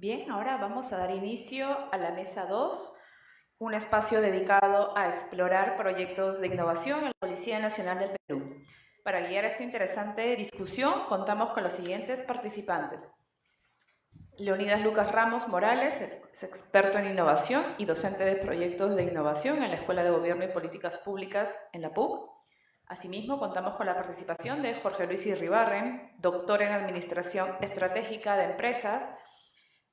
Bien, ahora vamos a dar inicio a la mesa 2, un espacio dedicado a explorar proyectos de innovación en la Policía Nacional del Perú. Para guiar esta interesante discusión, contamos con los siguientes participantes. Leonidas Lucas Ramos Morales es experto en innovación y docente de proyectos de innovación en la Escuela de Gobierno y Políticas Públicas en la PUC. Asimismo, contamos con la participación de Jorge Luis Irribarren, doctor en Administración Estratégica de Empresas.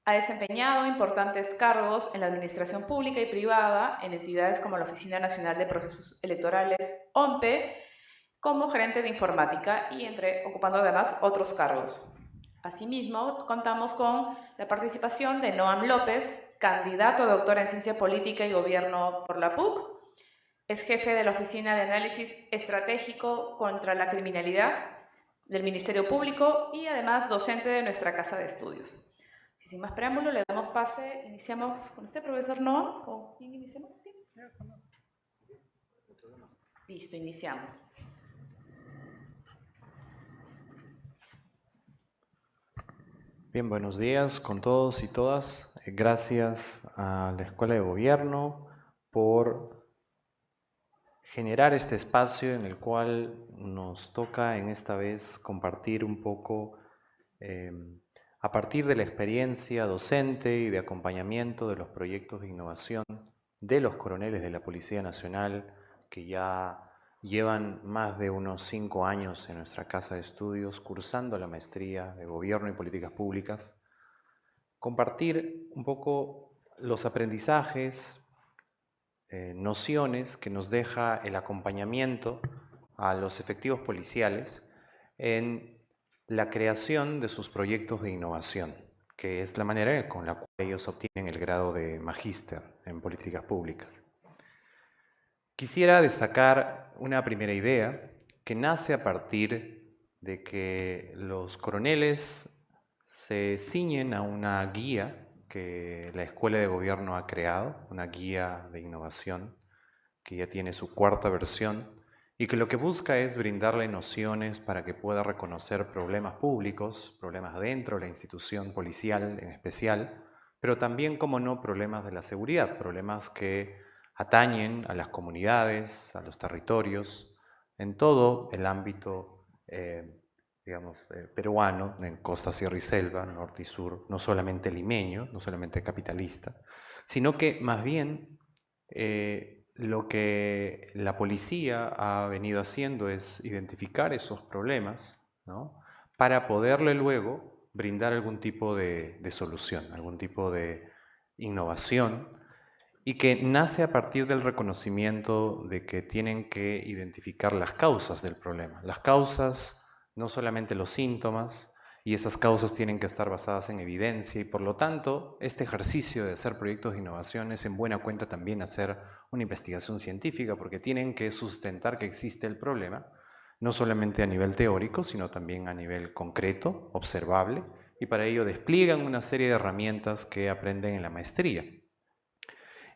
Ha desempeñado importantes cargos en la administración pública y privada en entidades como la Oficina Nacional de Procesos Electorales, OMPE, como gerente de informática y ocupando además otros cargos. Asimismo, contamos con la participación de Noam López, candidato a doctor en Ciencia Política y Gobierno por la PUC. Es jefe de la Oficina de Análisis Estratégico contra la Criminalidad del Ministerio Público y además docente de nuestra Casa de Estudios. Sin más preámbulo, le damos pase. Iniciamos con usted, profesor Noam. ¿Con quién iniciamos? ¿Sí? Listo, iniciamos. Bien, buenos días con todos y todas. Gracias a la Escuela de Gobierno por generar este espacio en el cual nos toca en esta vez compartir un poco a partir de la experiencia docente y de acompañamiento de los proyectos de innovación de los coroneles de la Policía Nacional que ya llevan más de unos 5 años en nuestra casa de estudios cursando la maestría de Gobierno y Políticas Públicas, compartir un poco los aprendizajes, nociones que nos deja el acompañamiento a los efectivos policiales en la creación de sus proyectos de innovación, que es la manera con la cual ellos obtienen el grado de magíster en políticas públicas. Quisiera destacar una primera idea que nace a partir de que los coroneles se ciñen a una guía que la Escuela de Gobierno ha creado, una guía de innovación que ya tiene su 4ª versión y que lo que busca es brindarle nociones para que pueda reconocer problemas públicos, problemas dentro de la institución policial en especial, pero también, como no, problemas de la seguridad, problemas que atañen a las comunidades, a los territorios, en todo el ámbito peruano, en costa, sierra y selva, norte y sur, no solamente limeño, no solamente capitalista, sino que más bien lo que la policía ha venido haciendo es identificar esos problemas, ¿no?, para poderle luego brindar algún tipo de solución, algún tipo de innovación, y que nace a partir del reconocimiento de que tienen que identificar las causas del problema. Las causas, no solamente los síntomas, y esas causas tienen que estar basadas en evidencia y por lo tanto este ejercicio de hacer proyectos de innovación es en buena cuenta también hacer una investigación científica porque tienen que sustentar que existe el problema, no solamente a nivel teórico, sino también a nivel concreto, observable, y para ello despliegan una serie de herramientas que aprenden en la maestría.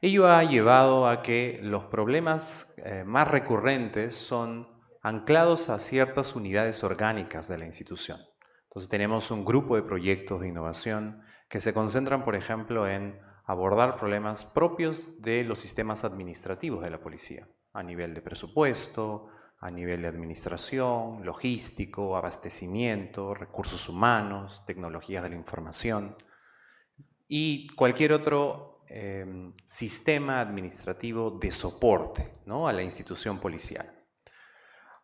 Ello ha llevado a que los problemas más recurrentes son anclados a ciertas unidades orgánicas de la institución. Entonces tenemos un grupo de proyectos de innovación que se concentran, por ejemplo, en abordar problemas propios de los sistemas administrativos de la policía, a nivel de presupuesto, a nivel de administración, logístico, abastecimiento, recursos humanos, tecnologías de la información y cualquier otro sistema administrativo de soporte, ¿no?, a la institución policial.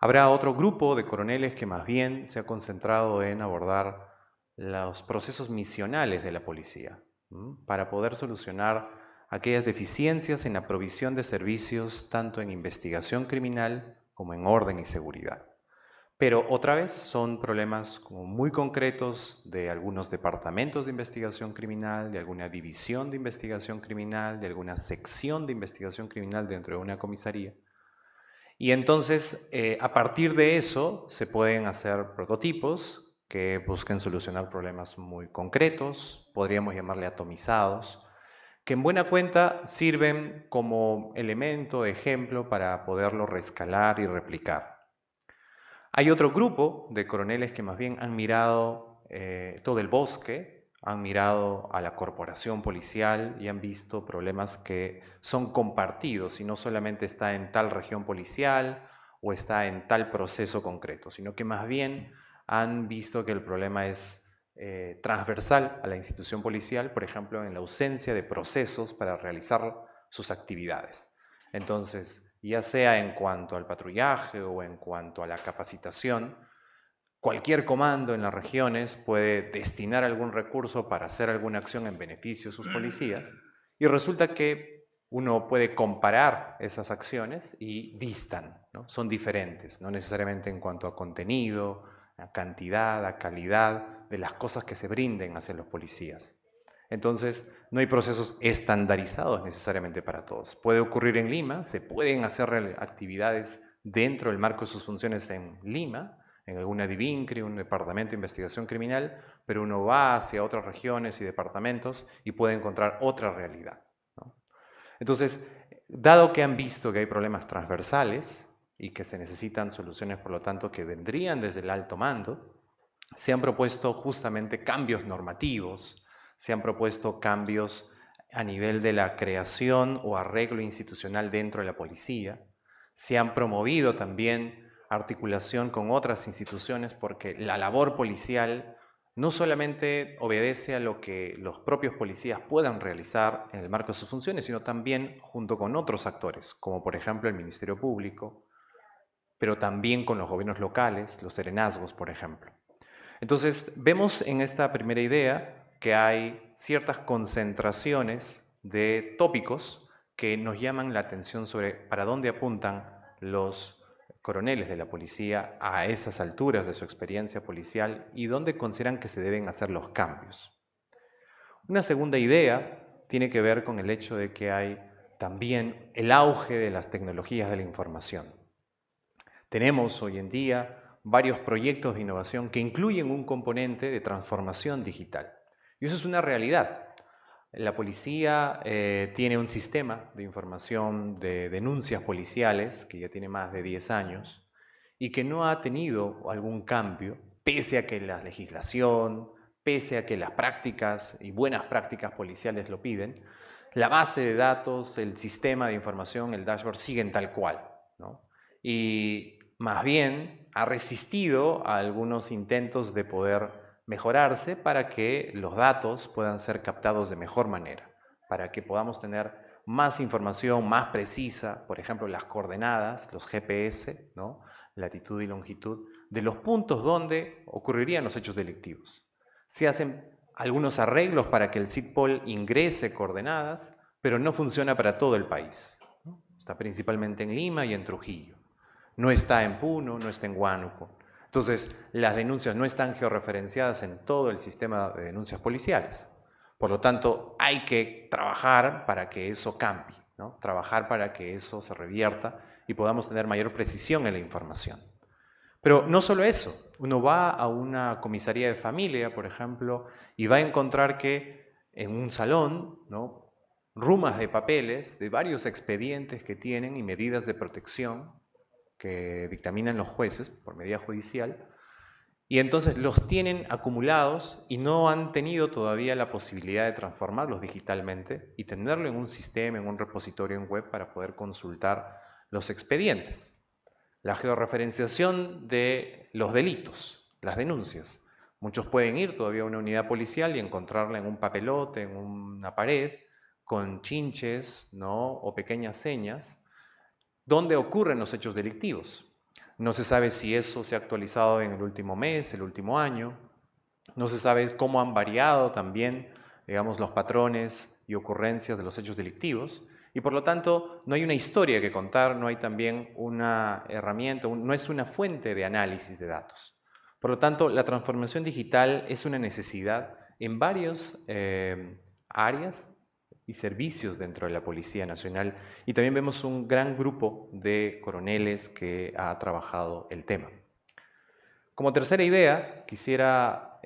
Habrá otro grupo de coroneles que más bien se ha concentrado en abordar los procesos misionales de la policía, para poder solucionar aquellas deficiencias en la provisión de servicios tanto en investigación criminal como en orden y seguridad. Pero otra vez son problemas como muy concretos de algunos departamentos de investigación criminal, de alguna división de investigación criminal, de alguna sección de investigación criminal dentro de una comisaría. Y entonces, a partir de eso, se pueden hacer prototipos que busquen solucionar problemas muy concretos, podríamos llamarle atomizados, que en buena cuenta sirven como elemento, ejemplo, para poderlo reescalar y replicar. Hay otro grupo de coroneles que más bien han mirado todo el bosque han mirado a la corporación policial y han visto problemas que son compartidos y no solamente está en tal región policial o está en tal proceso concreto, sino que más bien han visto que el problema es transversal a la institución policial, por ejemplo, en la ausencia de procesos para realizar sus actividades. Entonces, ya sea en cuanto al patrullaje o en cuanto a la capacitación, cualquier comando en las regiones puede destinar algún recurso para hacer alguna acción en beneficio de sus policías y resulta que uno puede comparar esas acciones y distan, ¿no? Son diferentes, no necesariamente en cuanto a contenido, a cantidad, a calidad de las cosas que se brinden hacia los policías. Entonces, no hay procesos estandarizados necesariamente para todos. Puede ocurrir en Lima, se pueden hacer actividades dentro del marco de sus funciones en Lima, en alguna DIVINCRI, un departamento de investigación criminal, pero uno va hacia otras regiones y departamentos y puede encontrar otra realidad, ¿no? Entonces, dado que han visto que hay problemas transversales y que se necesitan soluciones, por lo tanto, que vendrían desde el alto mando, se han propuesto justamente cambios normativos, se han propuesto cambios a nivel de la creación o arreglo institucional dentro de la policía, se han promovido también articulación con otras instituciones porque la labor policial no solamente obedece a lo que los propios policías puedan realizar en el marco de sus funciones, sino también junto con otros actores, como por ejemplo el Ministerio Público, pero también con los gobiernos locales, los serenazgos, por ejemplo. Entonces, vemos en esta primera idea que hay ciertas concentraciones de tópicos que nos llaman la atención sobre para dónde apuntan los coroneles de la policía a esas alturas de su experiencia policial y dónde consideran que se deben hacer los cambios. Una segunda idea tiene que ver con el hecho de que hay también el auge de las tecnologías de la información. Tenemos hoy en día varios proyectos de innovación que incluyen un componente de transformación digital. Y eso es una realidad. La policía tiene un sistema de información de denuncias policiales que ya tiene más de 10 años y que no ha tenido algún cambio, pese a que la legislación, pese a que las prácticas y buenas prácticas policiales lo piden. La base de datos, el sistema de información, el dashboard siguen tal cual, ¿no? Y más bien ha resistido a algunos intentos de poder mejorarse para que los datos puedan ser captados de mejor manera, para que podamos tener más información más precisa, por ejemplo, las coordenadas, los GPS, ¿no? Latitud y longitud, de los puntos donde ocurrirían los hechos delictivos. Se hacen algunos arreglos para que el SIGPOL ingrese coordenadas, pero no funciona para todo el país, ¿no? Está principalmente en Lima y en Trujillo. No está en Puno, no está en Huánuco. Entonces, las denuncias no están georreferenciadas en todo el sistema de denuncias policiales. Por lo tanto, hay que trabajar para que eso cambie, ¿no? Trabajar para que eso se revierta y podamos tener mayor precisión en la información. Pero no solo eso, uno va a una comisaría de familia, por ejemplo, y va a encontrar que en un salón, ¿no?, rumas de papeles de varios expedientes que tienen y medidas de protección que dictaminan los jueces por medida judicial, y entonces los tienen acumulados y no han tenido todavía la posibilidad de transformarlos digitalmente y tenerlo en un sistema, en un repositorio en web para poder consultar los expedientes. La georreferenciación de los delitos, las denuncias. Muchos pueden ir todavía a una unidad policial y encontrarla en un papelote, en una pared, con chinches, ¿no?, o pequeñas señas, donde ocurren los hechos delictivos. No se sabe si eso se ha actualizado en el último mes, el último año. No se sabe cómo han variado también, digamos, los patrones y ocurrencias de los hechos delictivos. Y por lo tanto, no hay una historia que contar, no hay también una herramienta, no es una fuente de análisis de datos. Por lo tanto, la transformación digital es una necesidad en varias áreas y servicios dentro de la Policía Nacional, y también vemos un gran grupo de coroneles que ha trabajado el tema. Como tercera idea, quisiera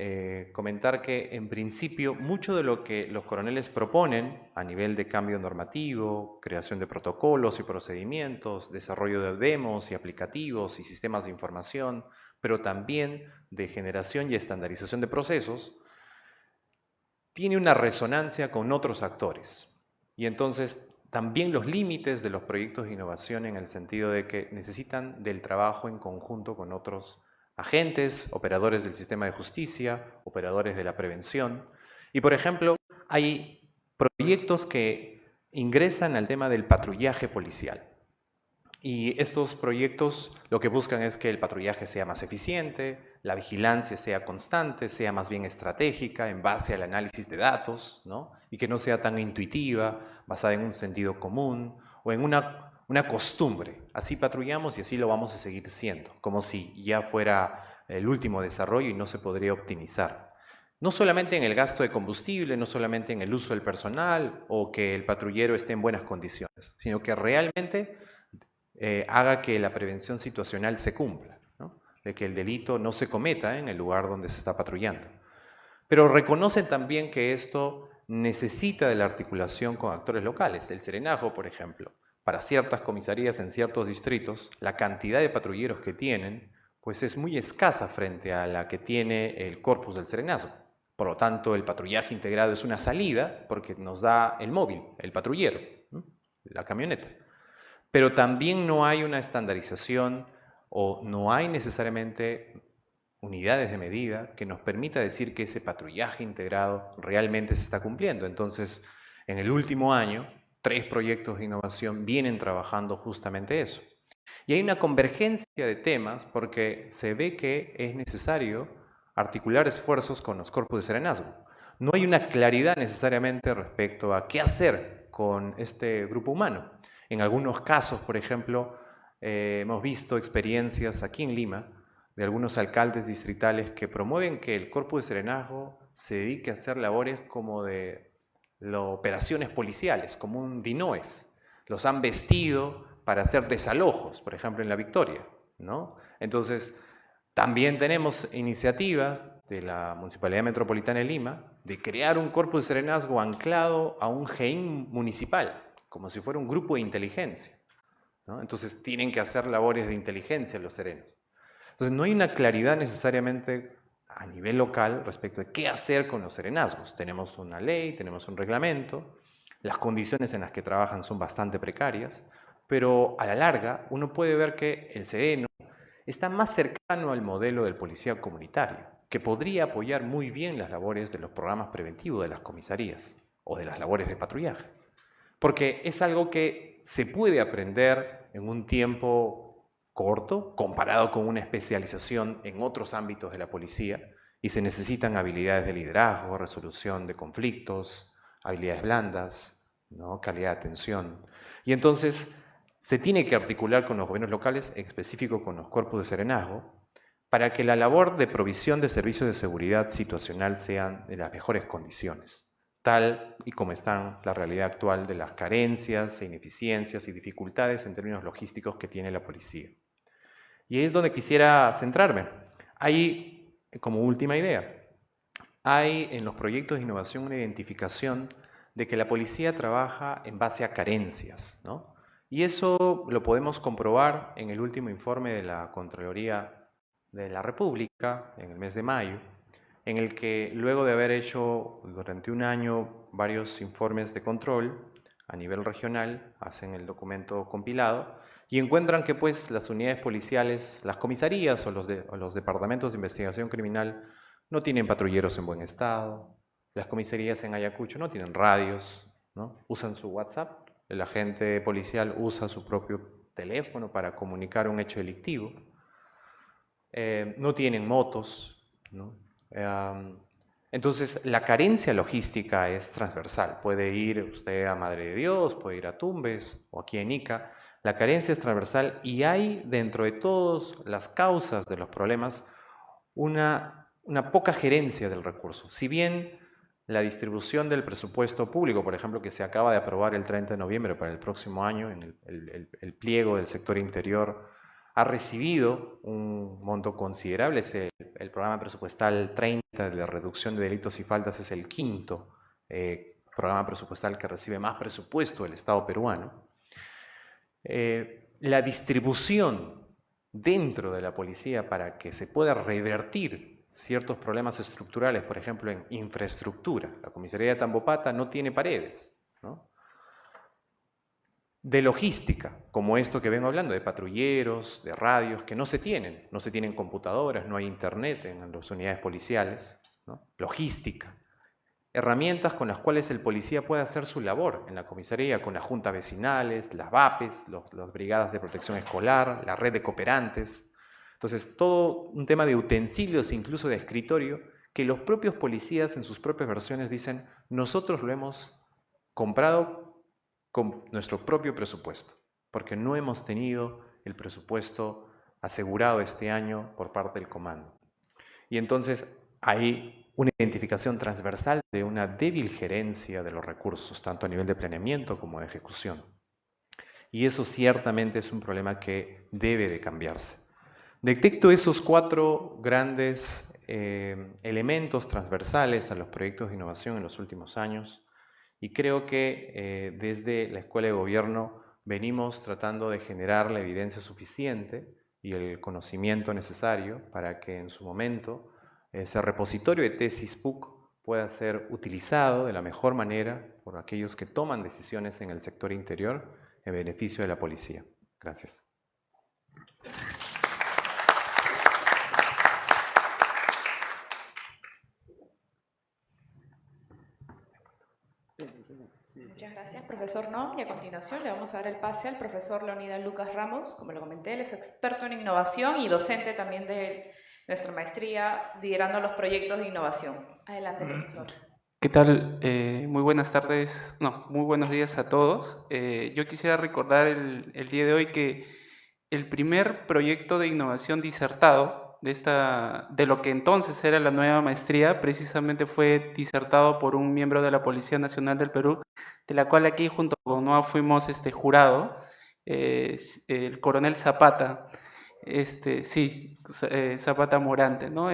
comentar que en principio mucho de lo que los coroneles proponen a nivel de cambio normativo, creación de protocolos y procedimientos, desarrollo de demos y aplicativos y sistemas de información, pero también de generación y estandarización de procesos, tiene una resonancia con otros actores. Y entonces también los límites de los proyectos de innovación en el sentido de que necesitan del trabajo en conjunto con otros agentes, operadores del sistema de justicia, operadores de la prevención. Y por ejemplo, hay proyectos que ingresan al tema del patrullaje policial. Y estos proyectos lo que buscan es que el patrullaje sea más eficiente, la vigilancia sea constante, sea más bien estratégica en base al análisis de datos, ¿no? Y que no sea tan intuitiva, basada en un sentido común o en una costumbre. Así patrullamos y así lo vamos a seguir siendo, como si ya fuera el último desarrollo y no se podría optimizar. No solamente en el gasto de combustible, no solamente en el uso del personal o que el patrullero esté en buenas condiciones, sino que realmente haga que la prevención situacional se cumpla, ¿no? De que el delito no se cometa en el lugar donde se está patrullando. Pero reconocen también que esto necesita de la articulación con actores locales. El Serenazgo, por ejemplo, para ciertas comisarías en ciertos distritos, la cantidad de patrulleros que tienen pues es muy escasa frente a la que tiene el corpus del Serenazgo. Por lo tanto, el patrullaje integrado es una salida porque nos da el móvil, el patrullero, ¿no? La camioneta. Pero también no hay una estandarización o no hay necesariamente unidades de medida que nos permita decir que ese patrullaje integrado realmente se está cumpliendo. Entonces, en el último año, 3 proyectos de innovación vienen trabajando justamente eso. Y hay una convergencia de temas porque se ve que es necesario articular esfuerzos con los cuerpos de serenazgo. No hay una claridad necesariamente respecto a qué hacer con este grupo humano. En algunos casos, por ejemplo, hemos visto experiencias aquí en Lima de algunos alcaldes distritales que promueven que el cuerpo de serenazgo se dedique a hacer labores como de operaciones policiales, como un DINOES. Los han vestido para hacer desalojos, por ejemplo, en La Victoria, ¿no? Entonces, también tenemos iniciativas de la Municipalidad Metropolitana de Lima de crear un cuerpo de serenazgo anclado a un GEIN municipal, como si fuera un grupo de inteligencia, ¿no? Entonces, tienen que hacer labores de inteligencia los serenos. Entonces, no hay una claridad necesariamente a nivel local respecto de qué hacer con los serenazgos. Tenemos una ley, tenemos un reglamento, las condiciones en las que trabajan son bastante precarias, pero a la larga uno puede ver que el sereno está más cercano al modelo del policía comunitario, que podría apoyar muy bien las labores de los programas preventivos de las comisarías o de las labores de patrullaje. Porque es algo que se puede aprender en un tiempo corto, comparado con una especialización en otros ámbitos de la policía, y se necesitan habilidades de liderazgo, resolución de conflictos, habilidades blandas, ¿no? Calidad de atención. Y entonces se tiene que articular con los gobiernos locales, en específico con los cuerpos de serenazgo, para que la labor de provisión de servicios de seguridad situacional sean de las mejores condiciones, tal y como está la realidad actual de las carencias, ineficiencias y dificultades en términos logísticos que tiene la policía. Y ahí es donde quisiera centrarme. Hay, como última idea, hay en los proyectos de innovación una identificación de que la policía trabaja en base a carencias, ¿no? Y eso lo podemos comprobar en el último informe de la Contraloría de la República, en el mes de mayo, en el que luego de haber hecho durante un año varios informes de control a nivel regional, hacen el documento compilado y encuentran que pues las unidades policiales, las comisarías o los departamentos de investigación criminal no tienen patrulleros en buen estado, las comisarías en Ayacucho no tienen radios, ¿no? Usan su WhatsApp, el agente policial usa su propio teléfono para comunicar un hecho delictivo, no tienen motos, ¿no? Entonces, la carencia logística es transversal. Puede ir usted a Madre de Dios, puede ir a Tumbes o aquí en Ica. La carencia es transversal y hay dentro de todas las causas de los problemas una poca gerencia del recurso. Si bien la distribución del presupuesto público, por ejemplo, que se acaba de aprobar el 30 de noviembre para el próximo año en el pliego del sector interior, ha recibido un monto considerable. El programa presupuestal 30 de reducción de delitos y faltas es el quinto programa presupuestal que recibe más presupuesto del Estado peruano. La distribución dentro de la policía para que se pueda revertir ciertos problemas estructurales, por ejemplo, en infraestructura. La comisaría de Tambopata no tiene paredes, ¿no? De logística, como esto que vengo hablando, de patrulleros, de radios, que no se tienen computadoras, no hay internet en las unidades policiales, ¿no? Logística, herramientas con las cuales el policía puede hacer su labor en la comisaría, con las juntas vecinales, las VAPES, las brigadas de protección escolar, la red de cooperantes. Entonces, todo un tema de utensilios, incluso de escritorio, que los propios policías en sus propias versiones dicen, nosotros lo hemos comprado con nuestro propio presupuesto, porque no hemos tenido el presupuesto asegurado este año por parte del comando. Y entonces hay una identificación transversal de una débil gerencia de los recursos, tanto a nivel de planeamiento como de ejecución. Y eso ciertamente es un problema que debe de cambiarse. Detecto esos 4 grandes elementos transversales a los proyectos de innovación en los últimos años. Y creo que desde la Escuela de Gobierno venimos tratando de generar la evidencia suficiente y el conocimiento necesario para que en su momento ese repositorio de tesis PUC pueda ser utilizado de la mejor manera por aquellos que toman decisiones en el sector interior en beneficio de la policía. Gracias. Muchas gracias, profesor Nom. Y a continuación le vamos a dar el pase al profesor Leonidas Lucas Ramos. Como lo comenté, él es experto en innovación y docente también de nuestra maestría liderando los proyectos de innovación. Adelante, profesor. ¿Qué tal? Muy buenas tardes, no, muy buenos días a todos. Yo quisiera recordar el día de hoy que el primer proyecto de innovación disertado de lo que entonces era la nueva maestría, precisamente fue disertado por un miembro de la Policía Nacional del Perú, de la cual aquí junto con NOA fuimos jurado, el coronel Zapata, Zapata Morante, ¿no?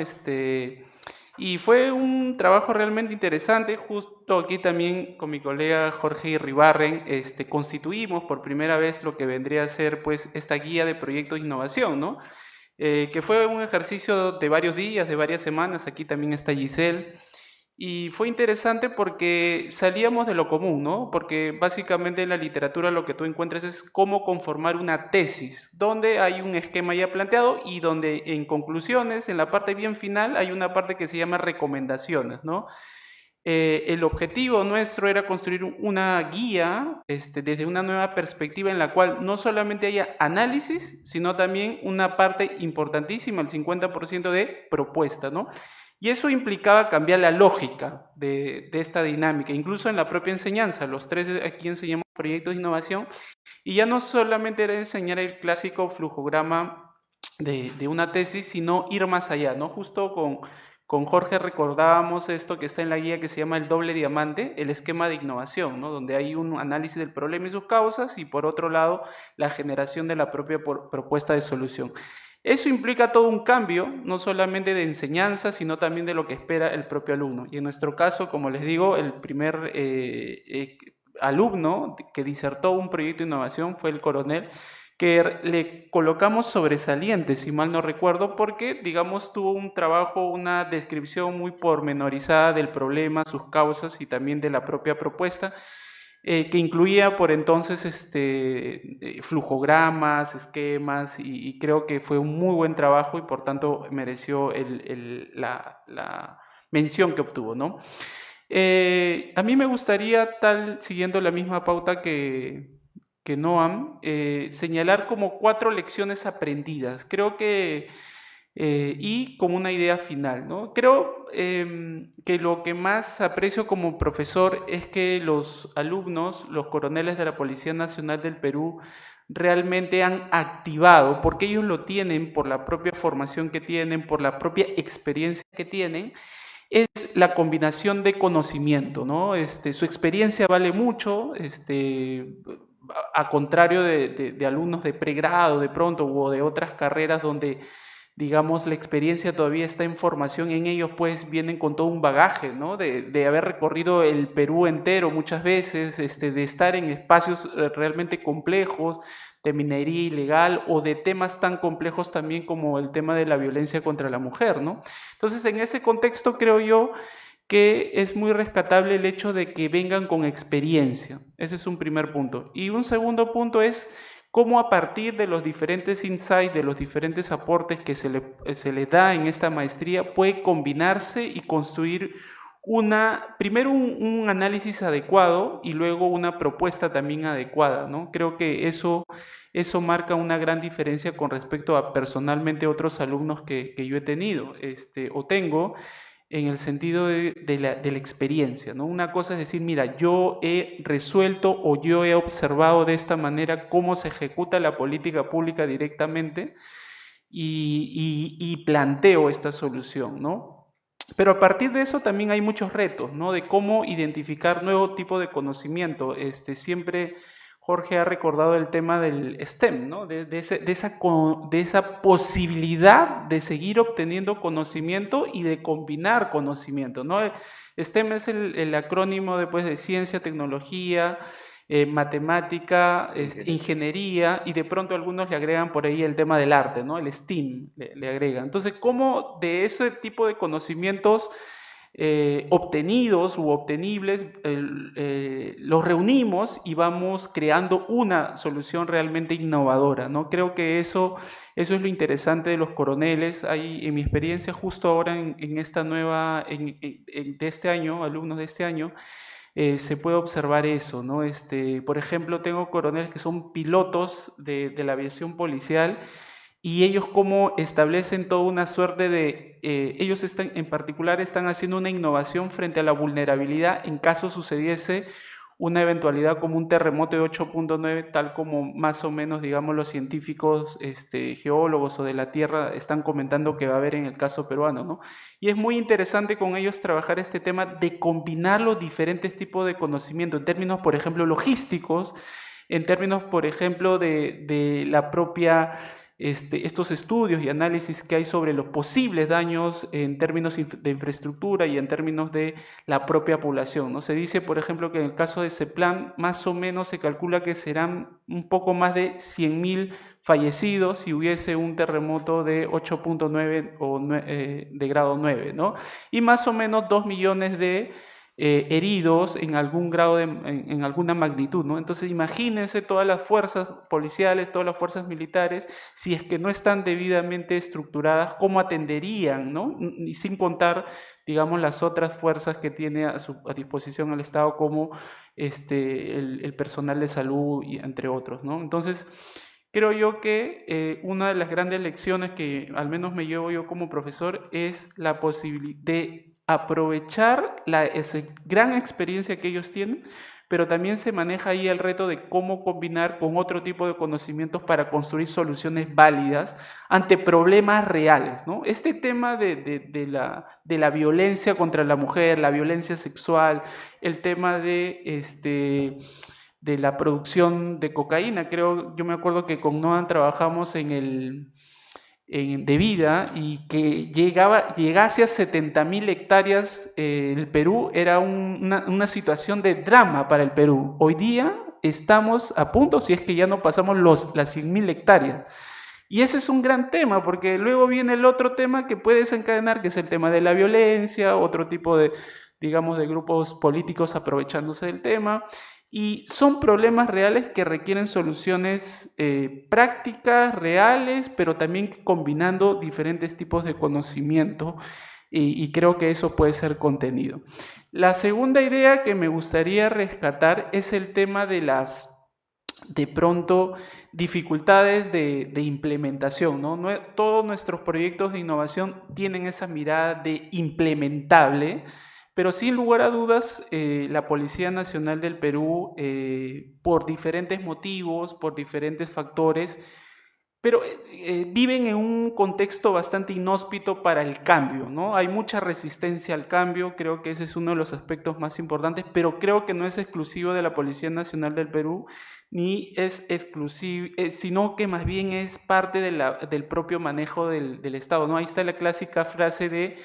Y fue un trabajo realmente interesante. Justo aquí también con mi colega Jorge Irribarren constituimos por primera vez lo que vendría a ser pues esta guía de proyectos de innovación, ¿no? Que fue un ejercicio de varios días, de varias semanas. Aquí también está Giselle. Y fue interesante porque salíamos de lo común, ¿no? Porque básicamente en la literatura lo que tú encuentras es cómo conformar una tesis, donde hay un esquema ya planteado y donde en conclusiones, en la parte bien final, hay una parte que se llama recomendaciones, ¿no? El objetivo nuestro era construir una guía desde una nueva perspectiva en la cual no solamente haya análisis, sino también una parte importantísima, el 50% de propuesta, ¿no? Y eso implicaba cambiar la lógica de esta dinámica, incluso en la propia enseñanza. Los 3 aquí enseñamos proyectos de innovación y ya no solamente era enseñar el clásico flujograma de una tesis, sino ir más allá, ¿no? Justo con Jorge recordábamos esto que está en la guía que se llama el doble diamante, el esquema de innovación, ¿no? Donde hay un análisis del problema y sus causas y por otro lado la generación de la propia propuesta de solución. Eso implica todo un cambio, no solamente de enseñanza, sino también de lo que espera el propio alumno. Y en nuestro caso, como les digo, el primer alumno que disertó un proyecto de innovación fue el coronel, que le colocamos sobresaliente, si mal no recuerdo, porque, digamos, tuvo un trabajo, una descripción muy pormenorizada del problema, sus causas y también de la propia propuesta, que incluía por entonces flujogramas, esquemas, y creo que fue un muy buen trabajo y por tanto mereció la mención que obtuvo, ¿no? A mí me gustaría, siguiendo la misma pauta que Noam, señalar como 4 lecciones aprendidas. Creo que y como una idea final, ¿no? Creo que lo que más aprecio como profesor es que los alumnos, los coroneles de la Policía Nacional del Perú, realmente han activado, porque ellos lo tienen por la propia formación que tienen, por la propia experiencia que tienen, es la combinación de conocimiento, ¿no? Su experiencia vale mucho, a contrario de alumnos de pregrado de pronto o de otras carreras donde digamos, la experiencia todavía está en formación en ellos, pues vienen con todo un bagaje, ¿no? De haber recorrido el Perú entero muchas veces, de estar en espacios realmente complejos, de minería ilegal o de temas tan complejos también como el tema de la violencia contra la mujer, ¿no? Entonces, en ese contexto creo yo que es muy rescatable el hecho de que vengan con experiencia. Ese es un primer punto. Y un segundo punto es cómo a partir de los diferentes insights, de los diferentes aportes que se le da en esta maestría, puede combinarse y construir primero un análisis adecuado y luego una propuesta también adecuada, ¿no? Creo que eso marca una gran diferencia con respecto a personalmente otros alumnos que yo he tenido o tengo, en el sentido de la experiencia, ¿no? Una cosa es decir, mira, yo he resuelto o yo he observado de esta manera cómo se ejecuta la política pública directamente y planteo esta solución, ¿no? Pero a partir de eso también hay muchos retos, ¿no? De cómo identificar nuevo tipo de conocimiento. Siempre Jorge ha recordado el tema del STEM, ¿no? De esa posibilidad de seguir obteniendo conocimiento y de combinar conocimiento, ¿no? STEM es el acrónimo después de ciencia, tecnología, matemática, ingeniería, y de pronto algunos le agregan por ahí el tema del arte, ¿no? El STEAM le agregan. Entonces, ¿cómo de ese tipo de conocimientos obtenidos u obtenibles los reunimos y vamos creando una solución realmente innovadora, ¿no? Creo que eso es lo interesante de los coroneles. Hay, en mi experiencia, justo ahora en esta nueva, de este año, alumnos de este año, se puede observar eso, ¿no? Por ejemplo, tengo coroneles que son pilotos de la aviación policial y ellos como establecen toda una suerte ellos en particular están haciendo una innovación frente a la vulnerabilidad en caso sucediese una eventualidad como un terremoto de 8.9, tal como más o menos, digamos, los científicos, geólogos o de la Tierra están comentando que va a haber en el caso peruano, ¿no? Y es muy interesante con ellos trabajar este tema de combinar los diferentes tipos de conocimiento en términos, por ejemplo, logísticos, en términos, por ejemplo, de la propia estos estudios y análisis que hay sobre los posibles daños en términos de infraestructura y en términos de la propia población, ¿no? Se dice, por ejemplo, que en el caso de Seplan, más o menos se calcula que serán un poco más de 100.000 fallecidos si hubiese un terremoto de 8.9 o de grado 9, ¿no? Y más o menos 2 millones de heridos en algún grado, en alguna magnitud, ¿no? Entonces imagínense todas las fuerzas policiales, todas las fuerzas militares, si es que no están debidamente estructuradas, ¿cómo atenderían, ¿no? Y sin contar, digamos, las otras fuerzas que tiene a disposición el Estado, como el personal de salud, y entre otros, ¿no? Entonces, creo yo que una de las grandes lecciones que al menos me llevo yo como profesor es la posibilidad de aprovechar esa gran experiencia que ellos tienen, pero también se maneja ahí el reto de cómo combinar con otro tipo de conocimientos para construir soluciones válidas ante problemas reales, ¿no? Este tema de la violencia contra la mujer, la violencia sexual, el tema de la producción de cocaína. Yo me acuerdo que con Noan trabajamos de vida, y que llegase a 70.000 hectáreas el Perú, era una situación de drama para el Perú. Hoy día estamos a punto, si es que ya no pasamos las 100.000 hectáreas. Y ese es un gran tema, porque luego viene el otro tema que puede desencadenar, que es el tema de la violencia, otro tipo digamos, de grupos políticos aprovechándose del tema. Y son problemas reales que requieren soluciones prácticas, reales, pero también combinando diferentes tipos de conocimiento, y creo que eso puede ser contenido. La segunda idea que me gustaría rescatar es el tema de de pronto, dificultades de implementación, ¿no? Todos nuestros proyectos de innovación tienen esa mirada de implementable, pero sin lugar a dudas, la Policía Nacional del Perú, por diferentes motivos, por diferentes factores, pero viven en un contexto bastante inhóspito para el cambio, ¿no? Hay mucha resistencia al cambio, creo que ese es uno de los aspectos más importantes, pero creo que no es exclusivo de la Policía Nacional del Perú, ni es exclusivo, sino que más bien es parte del propio manejo del Estado, ¿no? Ahí está la clásica frase de,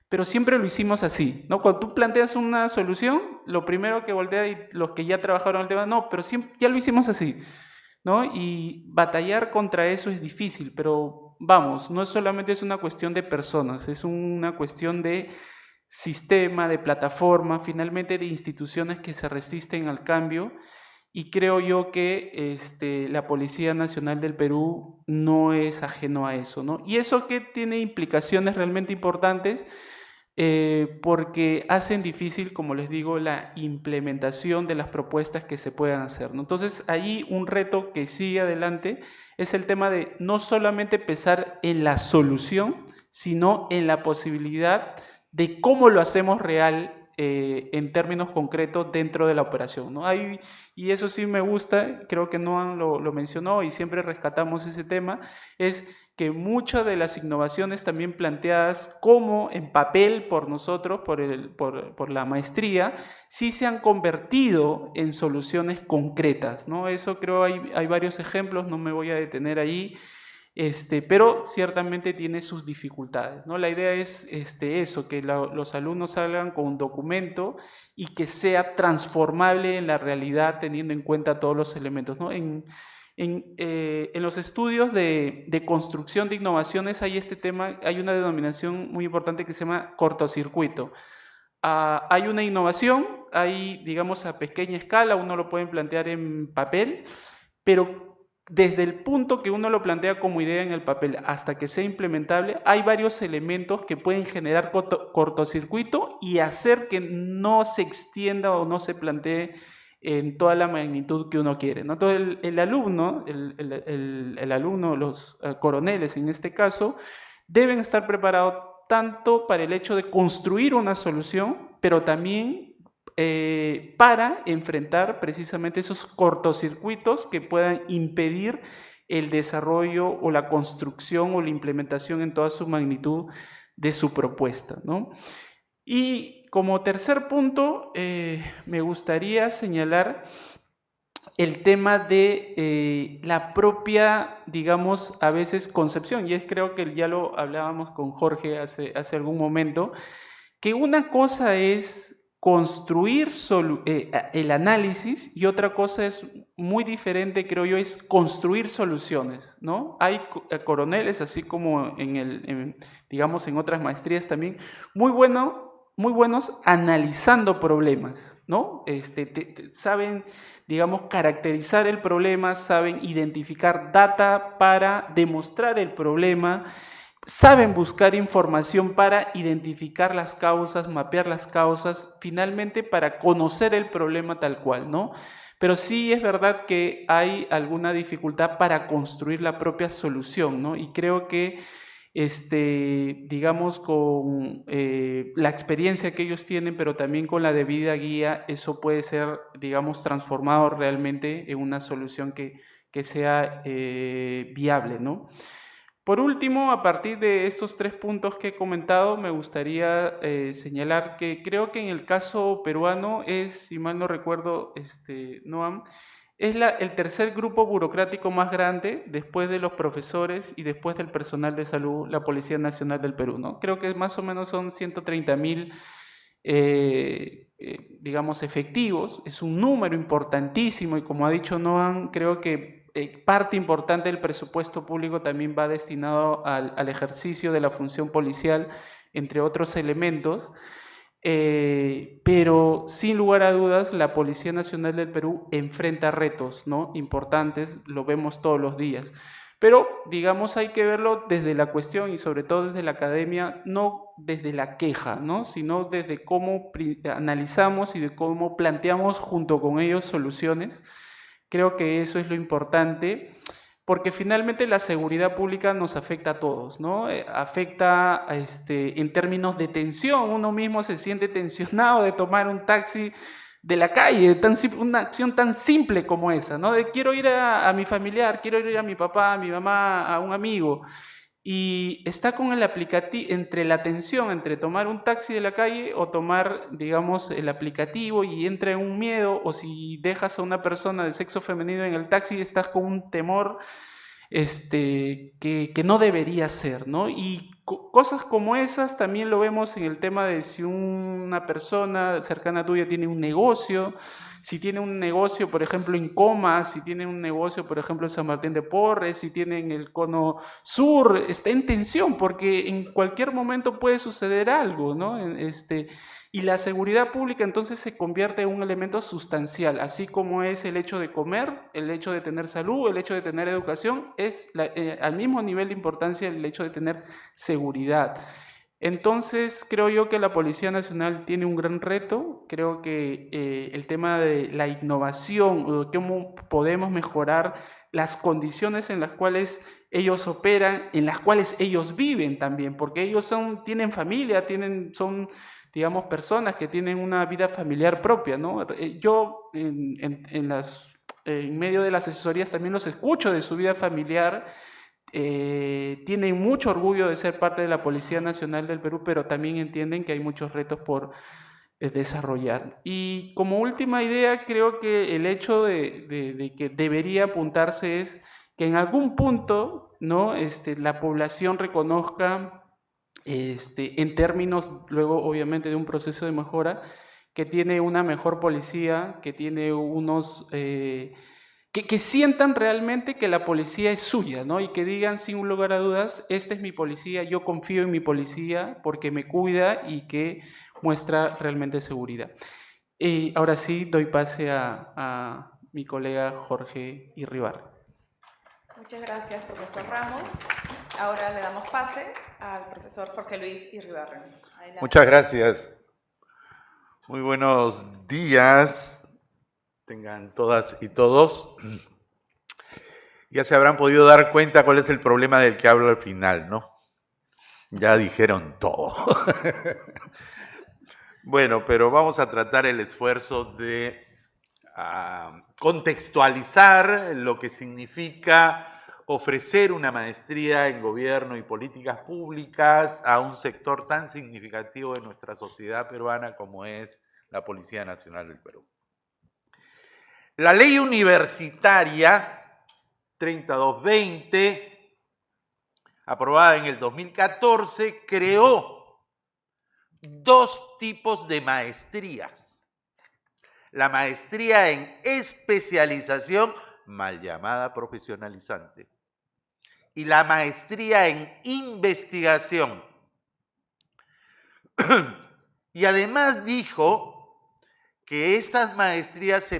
pero siempre lo hicimos así, ¿no? Cuando tú planteas una solución, lo primero que voltea y los que ya trabajaron el tema, no, pero siempre, ya lo hicimos así, ¿no? Y batallar contra eso es difícil, pero vamos, no solamente es una cuestión de personas, es una cuestión de sistema, de plataforma, finalmente de instituciones que se resisten al cambio, y creo yo que la Policía Nacional del Perú no es ajeno a eso, ¿no? Y eso que tiene implicaciones realmente importantes, porque hacen difícil, como les digo, la implementación de las propuestas que se puedan hacer, ¿no? Entonces, ahí un reto que sigue adelante es el tema de no solamente pensar en la solución, sino en la posibilidad de cómo lo hacemos real en términos concretos dentro de la operación, ¿no? Y eso sí me gusta, creo que Noam lo mencionó y siempre rescatamos ese tema, es que muchas de las innovaciones también planteadas como en papel por nosotros, por la maestría, sí se han convertido en soluciones concretas, ¿no? Eso creo hay varios ejemplos, no me voy a detener ahí, pero ciertamente tiene sus dificultades, ¿no? La idea es eso, que los alumnos salgan con un documento y que sea transformable en la realidad teniendo en cuenta todos los elementos, ¿no? En los estudios de construcción de innovaciones hay este tema, hay una denominación muy importante que se llama cortocircuito. Hay una innovación, hay, digamos, a pequeña escala, uno lo puede plantear en papel, pero desde el punto que uno lo plantea como idea en el papel hasta que sea implementable, hay varios elementos que pueden generar cortocircuito y hacer que no se extienda o no se plantee en toda la magnitud que uno quiere, ¿no? Entonces el alumno, los coroneles en este caso, deben estar preparados tanto para el hecho de construir una solución, pero también para enfrentar precisamente esos cortocircuitos que puedan impedir el desarrollo o la construcción o la implementación en toda su magnitud de su propuesta, ¿no? Y como tercer punto, me gustaría señalar el tema de la propia, digamos, a veces concepción, y creo que ya lo hablábamos con Jorge hace algún momento, que una cosa es construir el análisis y otra cosa es muy diferente, creo yo, es construir soluciones, ¿no? Hay coroneles, así como digamos, en otras maestrías también, muy buenos analizando problemas, ¿no? Saben, digamos, caracterizar el problema, saben identificar data para demostrar el problema, saben buscar información para identificar las causas, mapear las causas, finalmente para conocer el problema tal cual, ¿no? Pero sí es verdad que hay alguna dificultad para construir la propia solución, ¿no? Y creo que, digamos, con la experiencia que ellos tienen, pero también con la debida guía, eso puede ser, digamos, transformado realmente en una solución que sea viable, ¿no? Por último, a partir de estos 3 puntos que he comentado, me gustaría señalar que creo que en el caso peruano es, si mal no recuerdo, Noam, es el tercer grupo burocrático más grande después de los profesores y después del personal de salud, la Policía Nacional del Perú, ¿no? Creo que más o menos son 130.000 digamos, efectivos. Es un número importantísimo y como ha dicho Noam, creo que parte importante del presupuesto público también va destinado al ejercicio de la función policial, entre otros elementos, pero sin lugar a dudas la Policía Nacional del Perú enfrenta retos, ¿no? Importantes, lo vemos todos los días. Pero, digamos, hay que verlo desde la cuestión y sobre todo desde la academia, no desde la queja, ¿no? Sino desde cómo analizamos y de cómo planteamos junto con ellos soluciones. Creo que eso es lo importante, porque finalmente la seguridad pública nos afecta a todos, ¿no? Afecta en términos de tensión, uno mismo se siente tensionado de tomar un taxi de la calle, una acción tan simple como esa, ¿no? De quiero ir a mi familiar, quiero ir a mi papá, a mi mamá, a un amigo. Y está con el aplicativo, entre la tensión, entre tomar un taxi de la calle o tomar, digamos, el aplicativo y entra en un miedo, o si dejas a una persona de sexo femenino en el taxi, estás con un temor que no debería ser, ¿no? Y cosas como esas también lo vemos en el tema de si una persona cercana a tuya tiene un negocio, si tiene un negocio, por ejemplo, en Comas, si tiene un negocio, por ejemplo, en San Martín de Porres, si tiene en el Cono Sur, está en tensión porque en cualquier momento puede suceder algo, ¿no? Y la seguridad pública entonces se convierte en un elemento sustancial, así como es el hecho de comer, el hecho de tener salud, el hecho de tener educación, es al mismo nivel de importancia el hecho de tener seguridad. Entonces, creo yo que la Policía Nacional tiene un gran reto. Creo que el tema de la innovación, o cómo podemos mejorar las condiciones en las cuales ellos operan, en las cuales ellos viven también, porque ellos tienen familia, son, digamos, personas que tienen una vida familiar propia, ¿no? Yo en medio de las asesorías también los escucho de su vida familiar. Tienen mucho orgullo de ser parte de la Policía Nacional del Perú, pero también entienden que hay muchos retos por desarrollar. Y como última idea, creo que el hecho de que debería apuntarse es que en algún punto, ¿no? La población reconozca, en términos luego obviamente de un proceso de mejora, que tiene una mejor policía, que tiene que sientan realmente que la policía es suya, ¿no? Y que digan sin un lugar a dudas, esta es mi policía, yo confío en mi policía porque me cuida y que muestra realmente seguridad. Y ahora sí doy pase a mi colega Jorge Irribarren. Muchas gracias, profesor Ramos. Ahora le damos pase al profesor Jorge Luis Irribarren. Adelante. Muchas gracias. Muy buenos días, tengan todas y todos. Ya se habrán podido dar cuenta cuál es el problema del que hablo al final, ¿no? Ya dijeron todo. Bueno, pero vamos a tratar el esfuerzo de contextualizar lo que significa ofrecer una maestría en gobierno y políticas públicas a un sector tan significativo de nuestra sociedad peruana como es la Policía Nacional del Perú. La ley universitaria 3220, aprobada en el 2014, creó dos tipos de maestrías. La maestría en especialización, mal llamada profesionalizante, y la maestría en investigación. Y además dijo que estas maestrías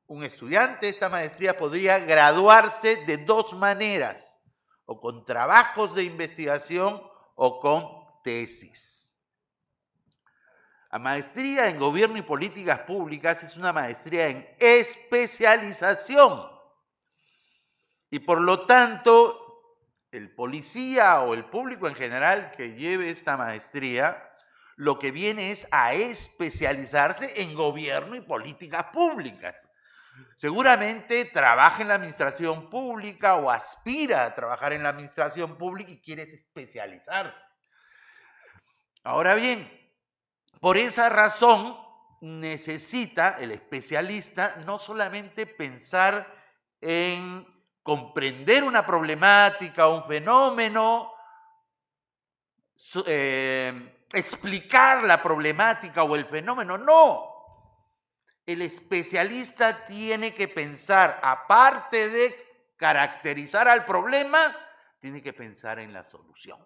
un estudiante de esta maestría podría graduarse de dos maneras, o con trabajos de investigación o con tesis. La maestría en gobierno y políticas públicas es una maestría en especialización. Y por lo tanto, el policía o el público en general que lleve esta maestría, lo que viene es a especializarse en gobierno y políticas públicas. Seguramente trabaja en la administración pública o aspira a trabajar en la administración pública y quiere especializarse. Ahora bien, por esa razón necesita el especialista no solamente pensar en comprender una problemática o un fenómeno, explicar la problemática o el fenómeno, no. El especialista tiene que pensar, aparte de caracterizar al problema, tiene que pensar en la solución.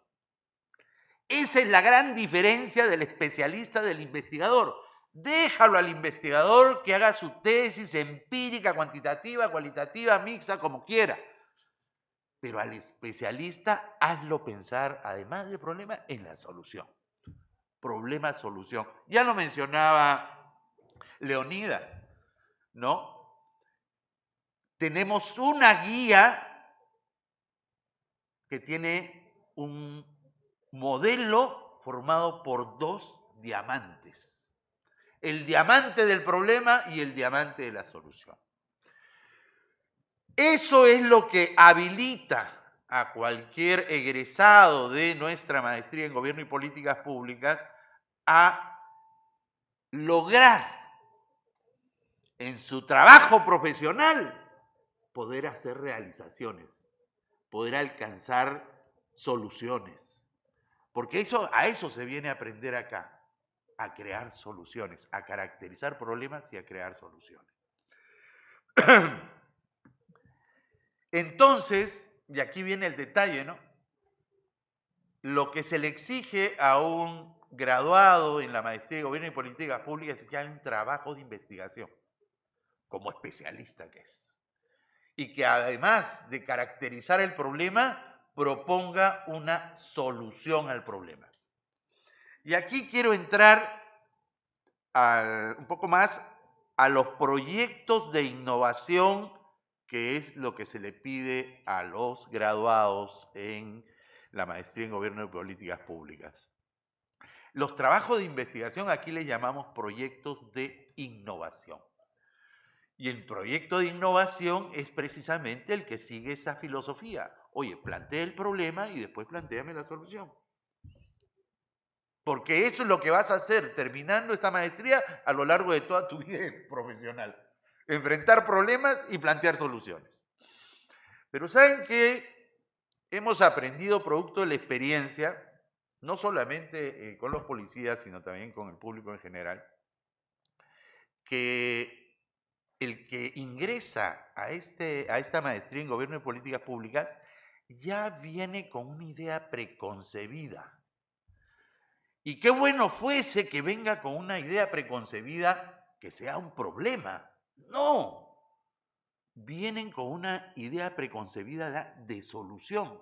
Esa es la gran diferencia del especialista del investigador. Déjalo al investigador que haga su tesis empírica, cuantitativa, cualitativa, mixta, como quiera. Pero al especialista hazlo pensar, además del problema, en la solución. Problema-solución. Ya lo mencionaba Leonidas, ¿no? Tenemos una guía que tiene un modelo formado por dos diamantes. el diamante del problema y el diamante de la solución. Eso es lo que habilita a cualquier egresado de nuestra maestría en Gobierno y Políticas Públicas a lograr en su trabajo profesional poder hacer realizaciones, poder alcanzar soluciones. Porque a eso se viene a aprender acá, a crear soluciones, a caracterizar problemas y a crear soluciones. Entonces, y aquí viene el detalle, ¿no? Lo que se le exige a un graduado en la maestría de Gobierno y Políticas Públicas es que haga un trabajo de investigación, como especialista que es. Y que además de caracterizar el problema, proponga una solución al problema. Y aquí quiero entrar un poco más a los proyectos de innovación, que es lo que se le pide a los graduados en la maestría en Gobierno y Políticas Públicas. Los trabajos de investigación aquí le llamamos proyectos de innovación. Y el proyecto de innovación es precisamente el que sigue esa filosofía. Oye, plantea el problema y después plantéame la solución. Porque eso es lo que vas a hacer terminando esta maestría a lo largo de toda tu vida profesional. Enfrentar problemas y plantear soluciones. Pero ¿saben qué? Hemos aprendido producto de la experiencia, no solamente con los policías, sino también con el público en general, que el que ingresa a esta maestría en Gobierno y Políticas Públicas ya viene con una idea preconcebida. Y qué bueno fuese que venga con una idea preconcebida que sea un problema. No. Vienen con una idea preconcebida de solución.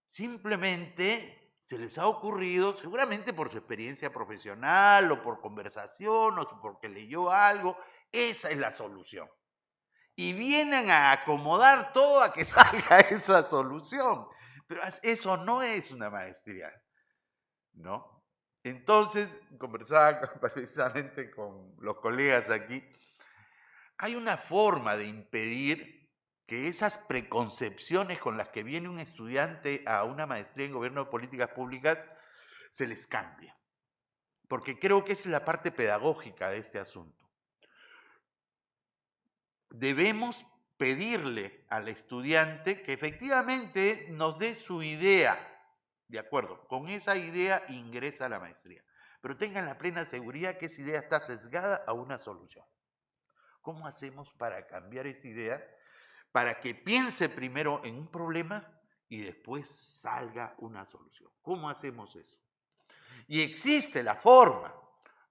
Simplemente se les ha ocurrido, seguramente por su experiencia profesional o por conversación o porque leyó algo, esa es la solución. Y vienen a acomodar todo a que salga esa solución. Pero eso no es una maestría, ¿no? Entonces, conversaba precisamente con los colegas aquí, hay una forma de impedir que esas preconcepciones con las que viene un estudiante a una maestría en Gobierno de Políticas Públicas se les cambie. Porque creo que esa es la parte pedagógica de este asunto. Debemos pedirle al estudiante que efectivamente nos dé su idea. De acuerdo, con esa idea ingresa a la maestría. Pero tengan la plena seguridad que esa idea está sesgada a una solución. ¿Cómo hacemos para cambiar esa idea? Para que piense primero en un problema y después salga una solución. ¿Cómo hacemos eso? Y existe la forma,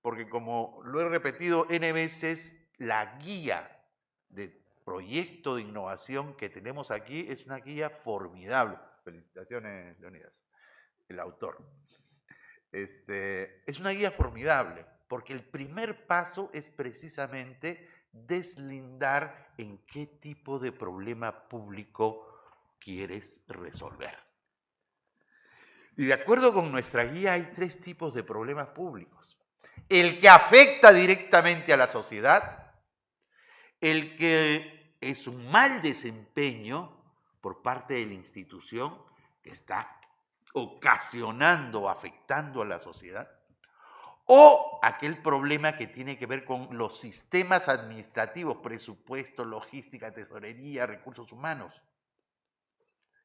porque como lo he repetido N veces, la guía de proyecto de innovación que tenemos aquí es una guía formidable. Felicitaciones, Leonidas, el autor. Es una guía formidable, porque el primer paso es precisamente deslindar en qué tipo de problema público quieres resolver. Y de acuerdo con nuestra guía hay 3 tipos de problemas públicos. El que afecta directamente a la sociedad, el que es un mal desempeño por parte de la institución que está ocasionando o afectando a la sociedad, o aquel problema que tiene que ver con los sistemas administrativos, presupuesto, logística, tesorería, recursos humanos.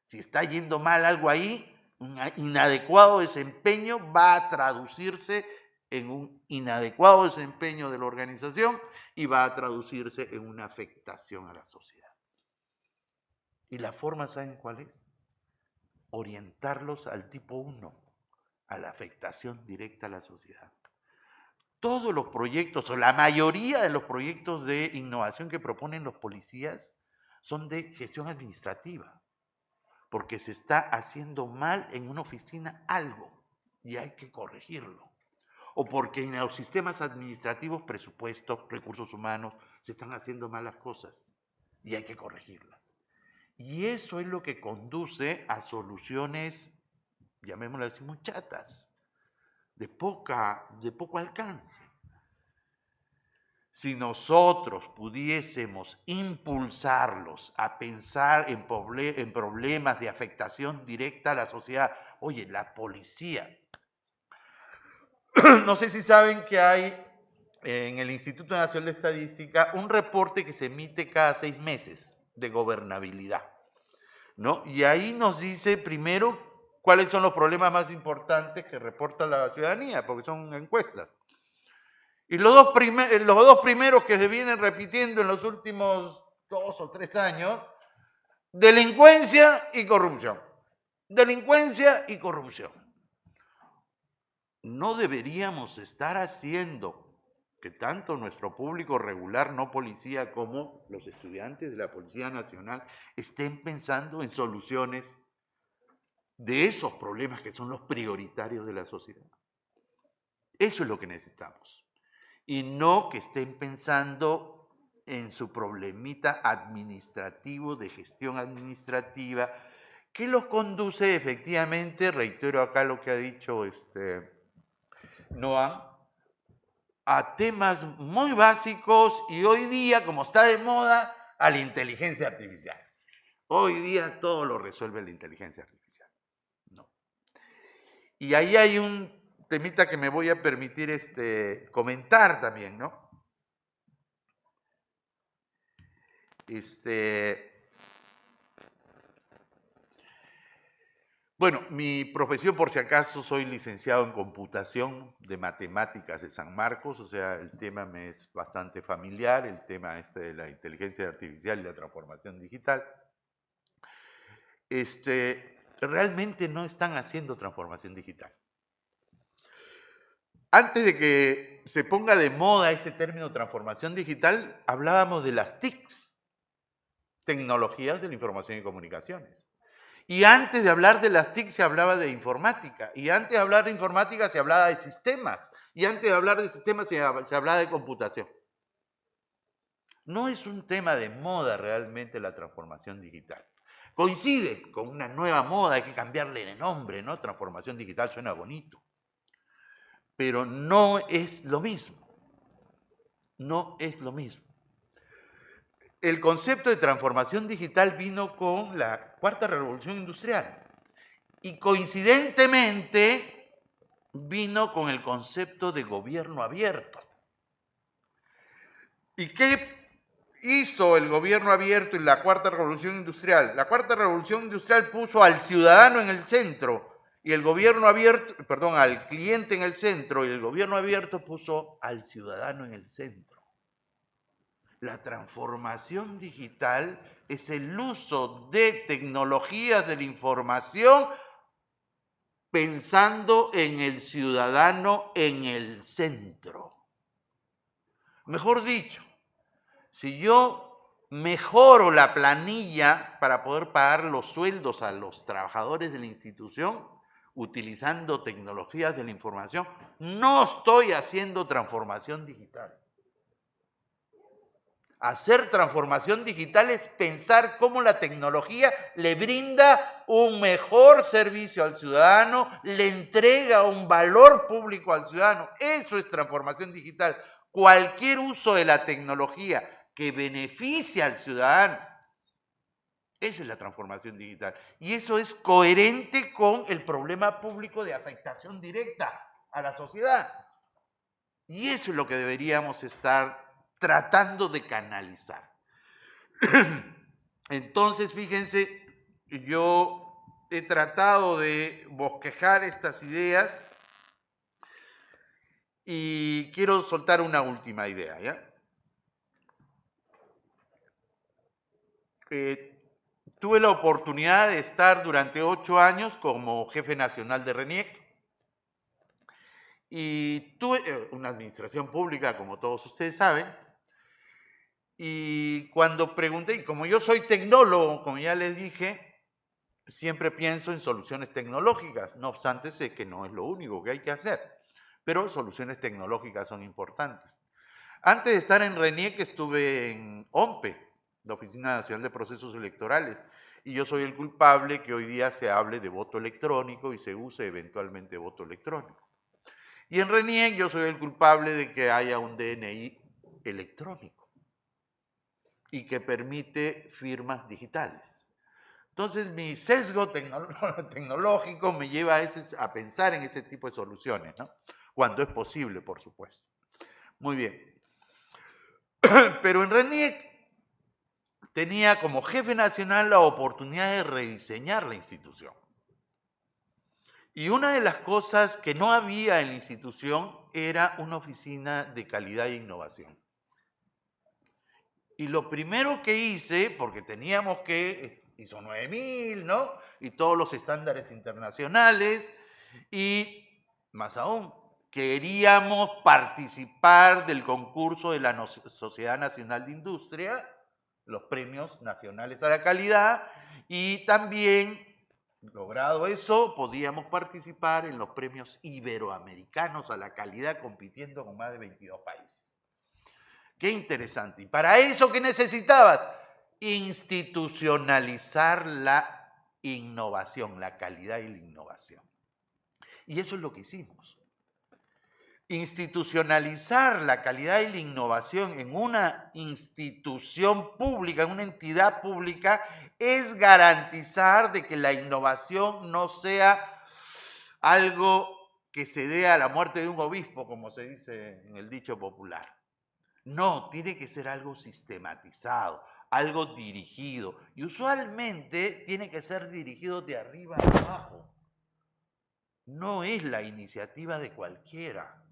Si está yendo mal algo ahí, un inadecuado desempeño va a traducirse en un inadecuado desempeño de la organización y va a traducirse en una afectación a la sociedad. ¿Y la forma saben cuál es? Orientarlos al tipo 1, a la afectación directa a la sociedad. Todos los proyectos, o la mayoría de los proyectos de innovación que proponen los policías son de gestión administrativa, porque se está haciendo mal en una oficina algo y hay que corregirlo. O porque en los sistemas administrativos, presupuestos, recursos humanos, se están haciendo malas cosas y hay que corregirlas. Y eso es lo que conduce a soluciones, llamémoslas así, muy chatas, de poco alcance. si nosotros pudiésemos impulsarlos a pensar en problemas de afectación directa a la sociedad. Oye, la policía. No sé si saben que hay en el Instituto Nacional de Estadística un reporte que se emite cada 6 meses de gobernabilidad, ¿no? Y ahí nos dice primero cuáles son los problemas más importantes que reporta la ciudadanía, porque son encuestas. Y los dos primeros que se vienen repitiendo en los últimos 2 o 3 años, delincuencia y corrupción. Delincuencia y corrupción. No deberíamos estar haciendo que tanto nuestro público regular no policía como los estudiantes de la Policía Nacional estén pensando en soluciones de esos problemas que son los prioritarios de la sociedad. Eso es lo que necesitamos. Y no que estén pensando en su problemita administrativo, de gestión administrativa, que los conduce efectivamente, reitero acá lo que ha dicho Noam, a temas muy básicos y hoy día, como está de moda, a la inteligencia artificial. Hoy día todo lo resuelve la inteligencia artificial. No. Y ahí hay un temita que me voy a permitir comentar también, ¿no? Bueno, mi profesión, por si acaso, soy licenciado en computación de matemáticas de San Marcos, o sea, el tema me es bastante familiar, el tema de la inteligencia artificial y la transformación digital. Realmente no están haciendo transformación digital. Antes de que se ponga de moda este término transformación digital, hablábamos de las TICs, tecnologías de la información y comunicaciones. Y antes de hablar de las TIC se hablaba de informática, y antes de hablar de informática se hablaba de sistemas, y antes de hablar de sistemas se hablaba de computación. No es un tema de moda realmente la transformación digital. Coincide con una nueva moda, hay que cambiarle de nombre, ¿no? Transformación digital suena bonito, pero no es lo mismo. No es lo mismo. El concepto de transformación digital vino con la cuarta revolución industrial y coincidentemente vino con el concepto de gobierno abierto. ¿Y qué hizo el gobierno abierto en la cuarta revolución industrial? La cuarta revolución industrial puso al ciudadano en el centro y el gobierno abierto, perdón, al cliente en el centro, y el gobierno abierto puso al ciudadano en el centro. La transformación digital es el uso de tecnologías de la información pensando en el ciudadano en el centro. Mejor dicho, si yo mejoro la planilla para poder pagar los sueldos a los trabajadores de la institución utilizando tecnologías de la información, no estoy haciendo transformación digital. Hacer transformación digital es pensar cómo la tecnología le brinda un mejor servicio al ciudadano, le entrega un valor público al ciudadano. Eso es transformación digital. Cualquier uso de la tecnología que beneficie al ciudadano, esa es la transformación digital. Y eso es coherente con el problema público de afectación directa a la sociedad. Y eso es lo que deberíamos estar tratando de canalizar. Entonces, fíjense, yo he tratado de bosquejar estas ideas y quiero soltar una última idea, ¿ya? Tuve la oportunidad de estar durante 8 años como jefe nacional de RENIEC y tuve una administración pública, como todos ustedes saben. Y cuando pregunté, y como yo soy tecnólogo, como ya les dije, siempre pienso en soluciones tecnológicas. No obstante, sé que no es lo único que hay que hacer, pero soluciones tecnológicas son importantes. Antes de estar en RENIEC estuve en OMPE, la Oficina Nacional de Procesos Electorales, y yo soy el culpable que hoy día se hable de voto electrónico y se use eventualmente voto electrónico. Y en RENIEC yo soy el culpable de que haya un DNI electrónico y que permite firmas digitales. Entonces, mi sesgo tecnológico me lleva a pensar en ese tipo de soluciones, ¿no? Cuando es posible, por supuesto. Muy bien. Pero en RENIEC tenía como jefe nacional la oportunidad de rediseñar la institución. Y una de las cosas que no había en la institución era una oficina de calidad e innovación. Y lo primero que hice, porque teníamos que, ISO 9000, ¿no? Y todos los estándares internacionales, y más aún, queríamos participar del concurso de la Sociedad Nacional de Industria, los premios nacionales a la calidad, y también, logrado eso, podíamos participar en los premios iberoamericanos a la calidad, compitiendo con más de 22 países. Qué interesante. ¿Y para eso qué necesitabas? Institucionalizar la innovación, la calidad y la innovación. Y eso es lo que hicimos. Institucionalizar la calidad y la innovación en una institución pública, en una entidad pública, es garantizar de que la innovación no sea algo que se dé a la muerte de un obispo, como se dice en el dicho popular. No, tiene que ser algo sistematizado, algo dirigido. Y usualmente tiene que ser dirigido de arriba a abajo. No es la iniciativa de cualquiera.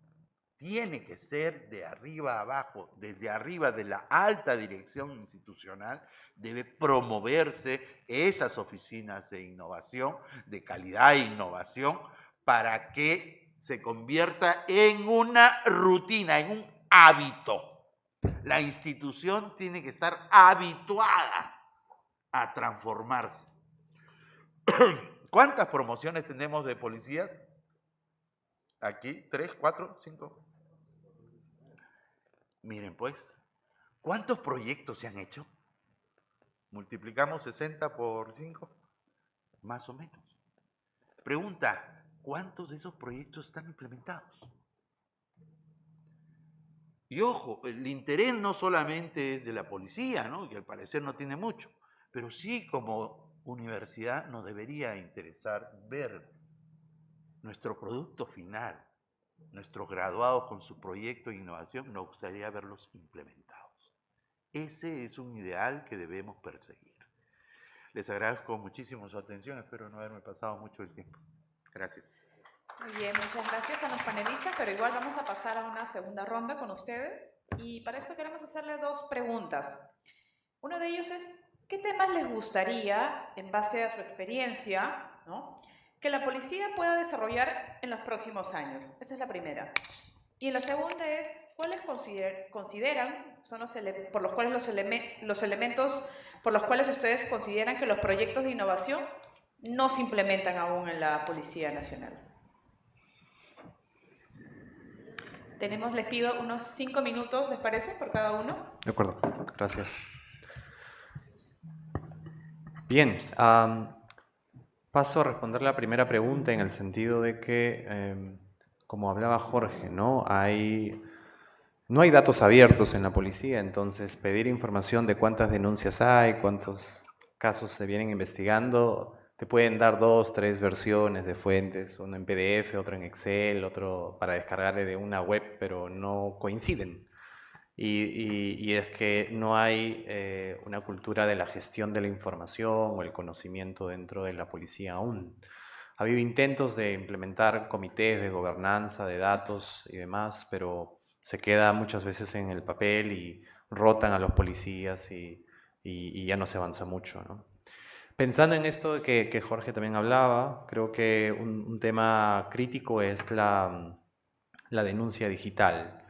Tiene que ser de arriba a abajo. Desde arriba de la alta dirección institucional debe promoverse esas oficinas de innovación, de calidad e innovación, para que se convierta en una rutina, en un hábito. La institución tiene que estar habituada a transformarse. ¿Cuántas promociones tenemos de policías? Aquí, 3, 4, 5. Miren pues, ¿cuántos proyectos se han hecho? Multiplicamos 60 por 5, más o menos. Pregunta, ¿cuántos de esos proyectos están implementados? Y ojo, el interés no solamente es de la policía, ¿no? Que al parecer no tiene mucho, pero sí como universidad nos debería interesar ver nuestro producto final, nuestros graduados con su proyecto de innovación, nos gustaría verlos implementados. Ese es un ideal que debemos perseguir. Les agradezco muchísimo su atención, espero no haberme pasado mucho el tiempo. Gracias. Muy bien, muchas gracias a los panelistas, pero igual vamos a pasar a una segunda ronda con ustedes. Y para esto queremos hacerle dos preguntas. Uno de ellos es, ¿qué temas les gustaría, en base a su experiencia, ¿no?, que la policía pueda desarrollar en los próximos años? Esa es la primera. Y la segunda es, ¿cuáles consideran son los elementos por los cuales ustedes consideran que los proyectos de innovación no se implementan aún en la Policía Nacional? Les pido unos 5 minutos, ¿les parece? Por cada uno. De acuerdo, gracias. Bien, paso a responder la primera pregunta en el sentido de que, como hablaba Jorge, no hay datos abiertos en la policía, entonces pedir información de cuántas denuncias hay, cuántos casos se vienen investigando, te pueden dar 2, 3 versiones de fuentes, uno en PDF, otro en Excel, otro para descargarle de una web, pero no coinciden. Y es que no hay una cultura de la gestión de la información o el conocimiento dentro de la policía aún. Ha habido intentos de implementar comités de gobernanza de datos y demás, pero se queda muchas veces en el papel y rotan a los policías y ya no se avanza mucho, ¿no? Pensando en esto que Jorge también hablaba, creo que un tema crítico es la denuncia digital,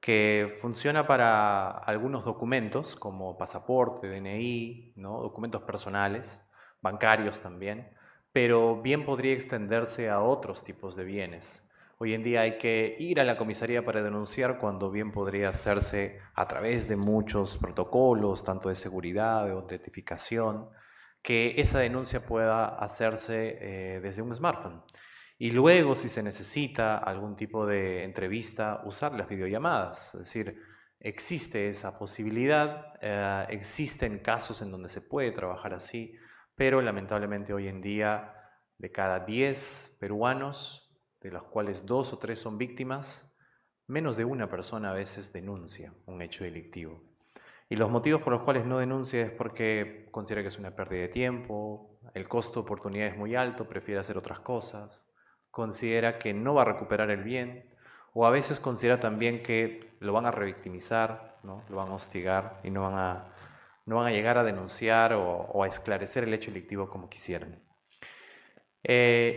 que funciona para algunos documentos como pasaporte, DNI, ¿no?, documentos personales, bancarios también, pero bien podría extenderse a otros tipos de bienes. Hoy en día hay que ir a la comisaría para denunciar cuando bien podría hacerse a través de muchos protocolos, tanto de seguridad, de autentificación, que esa denuncia pueda hacerse desde un smartphone. Y luego, si se necesita algún tipo de entrevista, usar las videollamadas. Es decir, existe esa posibilidad, existen casos en donde se puede trabajar así, pero lamentablemente hoy en día de cada 10 peruanos, de los cuales 2 o 3 son víctimas, menos de una persona a veces denuncia un hecho delictivo. Y los motivos por los cuales no denuncia es porque considera que es una pérdida de tiempo, el costo de oportunidad es muy alto, prefiere hacer otras cosas, considera que no va a recuperar el bien, o a veces considera también que lo van a revictimizar, ¿no? Lo van a hostigar y no van a llegar a denunciar o a esclarecer el hecho delictivo como quisieran.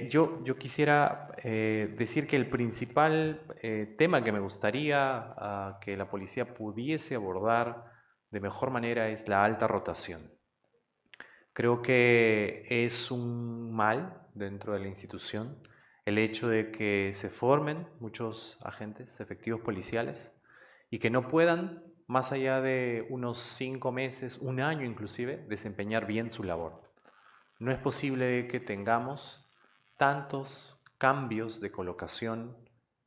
Yo quisiera decir que el principal tema que me gustaría que la policía pudiese abordar de mejor manera es la alta rotación. Creo que es un mal dentro de la institución el hecho de que se formen muchos agentes efectivos policiales y que no puedan, más allá de unos 5 meses, un año inclusive, desempeñar bien su labor. No es posible que tengamos tantos cambios de colocación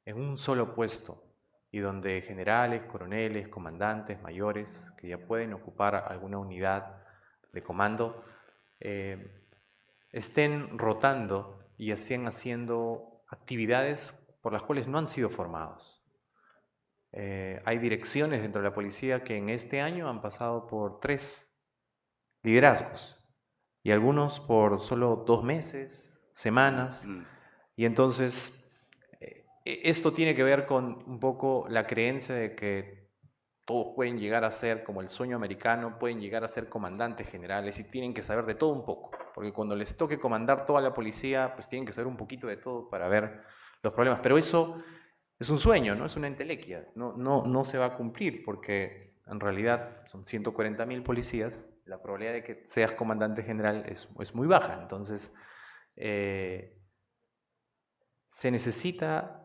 en un solo puesto y donde generales, coroneles, comandantes, mayores, que ya pueden ocupar alguna unidad de comando, estén rotando y estén haciendo actividades por las cuales no han sido formados. Hay direcciones dentro de la policía que en este año han pasado por 3 liderazgos y algunos por solo 2 meses, semanas, y entonces esto tiene que ver con un poco la creencia de que todos pueden llegar a ser, como el sueño americano, pueden llegar a ser comandantes generales y tienen que saber de todo un poco, porque cuando les toque comandar toda la policía, pues tienen que saber un poquito de todo para ver los problemas, pero eso es un sueño, ¿no? Es una entelequia, no se va a cumplir, porque en realidad son 140.000 policías, la probabilidad de que seas comandante general es muy baja, entonces se necesita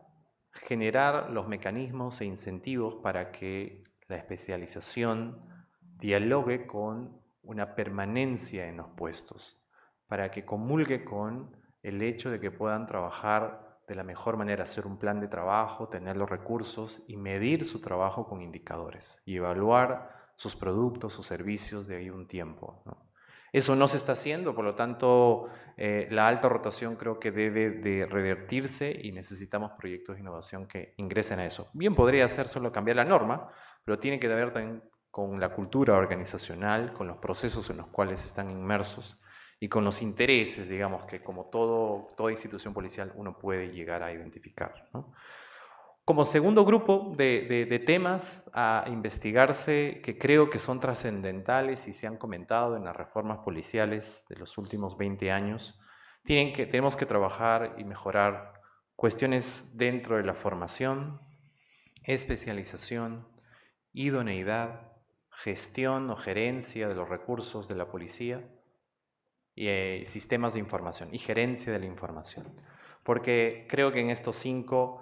generar los mecanismos e incentivos para que la especialización dialogue con una permanencia en los puestos, para que comulgue con el hecho de que puedan trabajar de la mejor manera, hacer un plan de trabajo, tener los recursos y medir su trabajo con indicadores y evaluar sus productos, sus servicios de ahí un tiempo, ¿no? Eso no se está haciendo, por lo tanto, la alta rotación creo que debe de revertirse y necesitamos proyectos de innovación que ingresen a eso. Bien podría ser solo cambiar la norma, pero tiene que ver también con la cultura organizacional, con los procesos en los cuales están inmersos y con los intereses, digamos, que como toda institución policial uno puede llegar a identificar, ¿no? Como segundo grupo de temas a investigarse que creo que son trascendentales y se han comentado en las reformas policiales de los últimos 20 años, tenemos que trabajar y mejorar cuestiones dentro de la formación, especialización, idoneidad, gestión o gerencia de los recursos de la policía y sistemas de información y gerencia de la información. Porque creo que en estos 5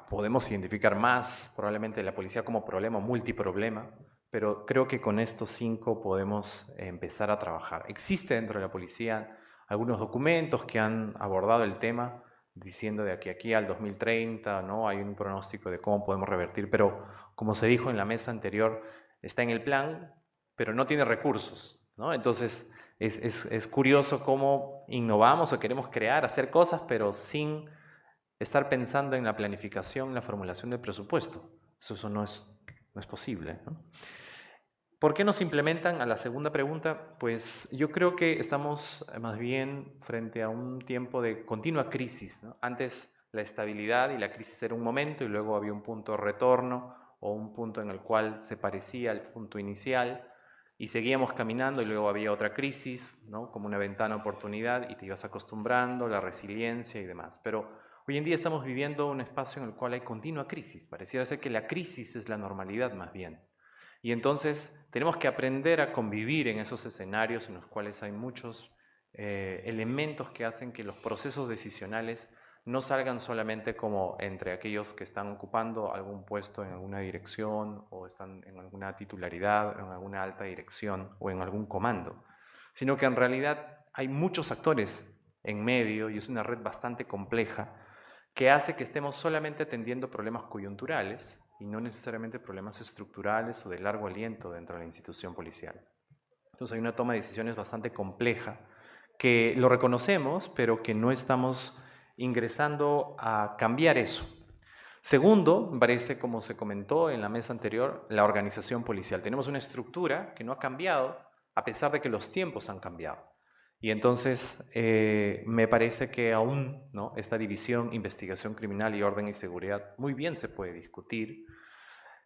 podemos identificar más probablemente la policía como problema, multiproblema, pero creo que con estos 5 podemos empezar a trabajar. Existe dentro de la policía algunos documentos que han abordado el tema, diciendo de aquí al 2030, ¿no? Hay un pronóstico de cómo podemos revertir, pero como se dijo en la mesa anterior, está en el plan, pero no tiene recursos, ¿no? Entonces, es curioso cómo innovamos o queremos crear, hacer cosas, pero sin estar pensando en la planificación, la formulación del presupuesto. Eso no es posible, ¿no? ¿Por qué no se implementan? A la segunda pregunta, pues yo creo que estamos más bien frente a un tiempo de continua crisis, ¿no? Antes la estabilidad y la crisis era un momento y luego había un punto de retorno o un punto en el cual se parecía al punto inicial y seguíamos caminando y luego había otra crisis, ¿no? Como una ventana de oportunidad y te ibas acostumbrando, la resiliencia y demás. Pero hoy en día estamos viviendo un espacio en el cual hay continua crisis. Pareciera ser que la crisis es la normalidad más bien. Y entonces tenemos que aprender a convivir en esos escenarios en los cuales hay muchos elementos que hacen que los procesos decisionales no salgan solamente como entre aquellos que están ocupando algún puesto en alguna dirección o están en alguna titularidad, en alguna alta dirección o en algún comando, sino que en realidad hay muchos actores en medio y es una red bastante compleja que hace que estemos solamente atendiendo problemas coyunturales y no necesariamente problemas estructurales o de largo aliento dentro de la institución policial. Entonces hay una toma de decisiones bastante compleja que lo reconocemos, pero que no estamos ingresando a cambiar eso. Segundo, me parece, como se comentó en la mesa anterior, la organización policial. Tenemos una estructura que no ha cambiado a pesar de que los tiempos han cambiado. Y entonces me parece que aún, ¿no?, esta división, investigación criminal y orden y seguridad, muy bien se puede discutir.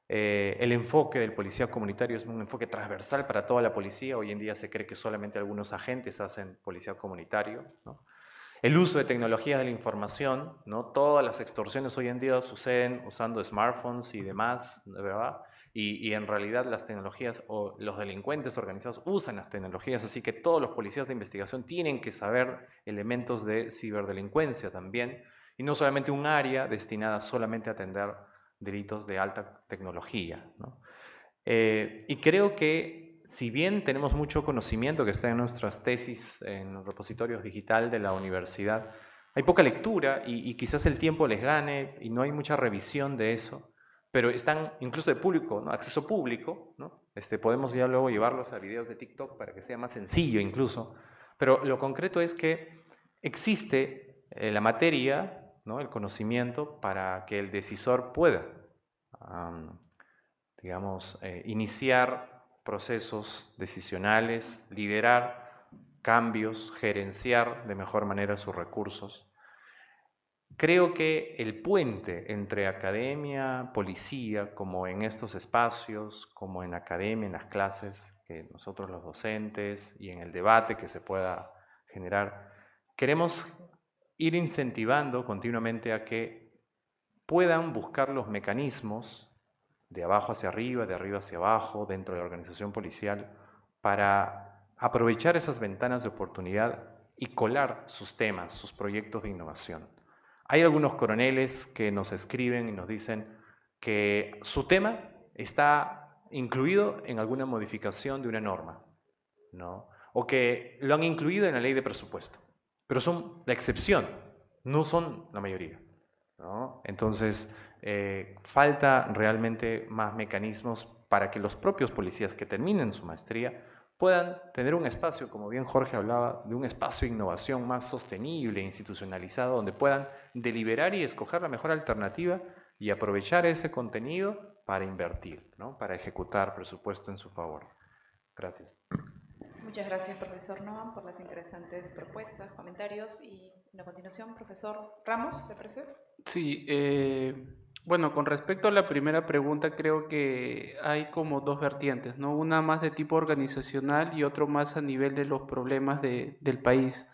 El enfoque del policía comunitario es un enfoque transversal para toda la policía. Hoy en día se cree que solamente algunos agentes hacen policía comunitario, ¿no? El uso de tecnologías de la información, ¿no? Todas las extorsiones hoy en día suceden usando smartphones y demás, ¿verdad? Y en realidad las tecnologías o los delincuentes organizados usan las tecnologías, así que todos los policías de investigación tienen que saber elementos de ciberdelincuencia también, y no solamente un área destinada solamente a atender delitos de alta tecnología, ¿no? Y creo que si bien tenemos mucho conocimiento que está en nuestras tesis, en los repositorios digital de la universidad, hay poca lectura y quizás el tiempo les gane y no hay mucha revisión de eso, pero están incluso de público, ¿no?, acceso público, ¿no? Podemos ya luego llevarlos a videos de TikTok para que sea más sencillo incluso, pero lo concreto es que existe la materia, ¿no?, el conocimiento para que el decisor pueda, digamos, iniciar procesos decisionales, liderar cambios, gerenciar de mejor manera sus recursos. Creo que el puente entre academia, policía, como en estos espacios, como en academia, en las clases, que nosotros los docentes y en el debate que se pueda generar, queremos ir incentivando continuamente a que puedan buscar los mecanismos de abajo hacia arriba, de arriba hacia abajo, dentro de la organización policial, para aprovechar esas ventanas de oportunidad y colar sus temas, sus proyectos de innovación. Hay algunos coroneles que nos escriben y nos dicen que su tema está incluido en alguna modificación de una norma, ¿no?, o que lo han incluido en la ley de presupuesto, pero son la excepción, no son la mayoría, ¿no? Entonces, falta realmente más mecanismos para que los propios policías que terminen su maestría puedan tener un espacio, como bien Jorge hablaba, de un espacio de innovación más sostenible, institucionalizado, donde puedan deliberar y escoger la mejor alternativa y aprovechar ese contenido para invertir, ¿no?, para ejecutar presupuesto en su favor. Gracias. Muchas gracias, profesor Noam, por las interesantes propuestas, comentarios. Y a continuación, profesor Ramos, ¿le parece? Sí, bueno, con respecto a la primera pregunta, creo que hay como dos vertientes, ¿no? Una más de tipo organizacional y otro más a nivel de los problemas del país.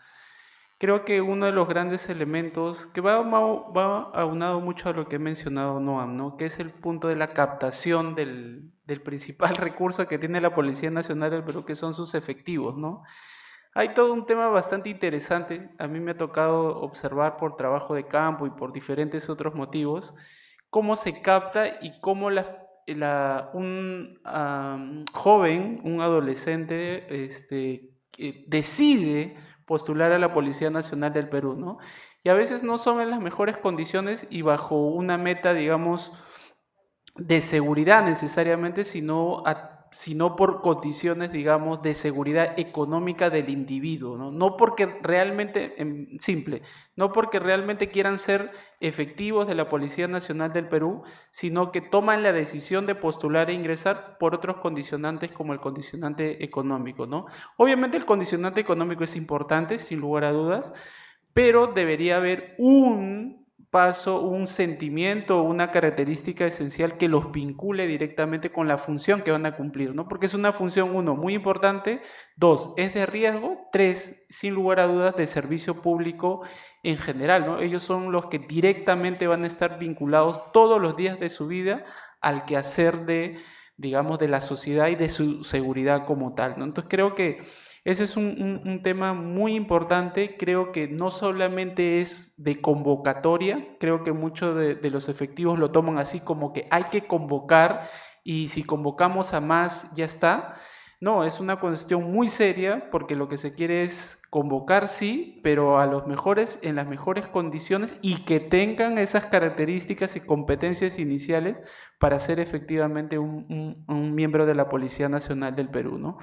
Creo que uno de los grandes elementos que va aunado mucho a lo que he mencionado Noam, ¿no?, que es el punto de la captación del principal recurso que tiene la Policía Nacional del Perú, que son sus efectivos, ¿no? Hay todo un tema bastante interesante. A mí me ha tocado observar por trabajo de campo y por diferentes otros motivos cómo se capta y cómo un joven, un adolescente, que decide postular a la Policía Nacional del Perú, ¿no? Y a veces no son en las mejores condiciones y bajo una meta, digamos, de seguridad necesariamente, sino por condiciones, digamos, de seguridad económica del individuo, ¿no? No porque realmente, no porque realmente quieran ser efectivos de la Policía Nacional del Perú, sino que toman la decisión de postular e ingresar por otros condicionantes como el condicionante económico, ¿no? Obviamente el condicionante económico es importante, sin lugar a dudas, pero debería haber un paso, un sentimiento, una característica esencial que los vincule directamente con la función que van a cumplir, ¿no? Porque es una función, uno, muy importante, dos, es de riesgo, tres, sin lugar a dudas, de servicio público en general, ¿no? Ellos son los que directamente van a estar vinculados todos los días de su vida al quehacer digamos, de la sociedad y de su seguridad como tal, ¿no? Entonces creo que ese es un tema muy importante. Creo que no solamente es de convocatoria, creo que muchos de los efectivos lo toman así como que hay que convocar y si convocamos a más ya está. No, es una cuestión muy seria porque lo que se quiere es convocar, sí, pero a los mejores en las mejores condiciones y que tengan esas características y competencias iniciales para ser efectivamente un miembro de la Policía Nacional del Perú, ¿no?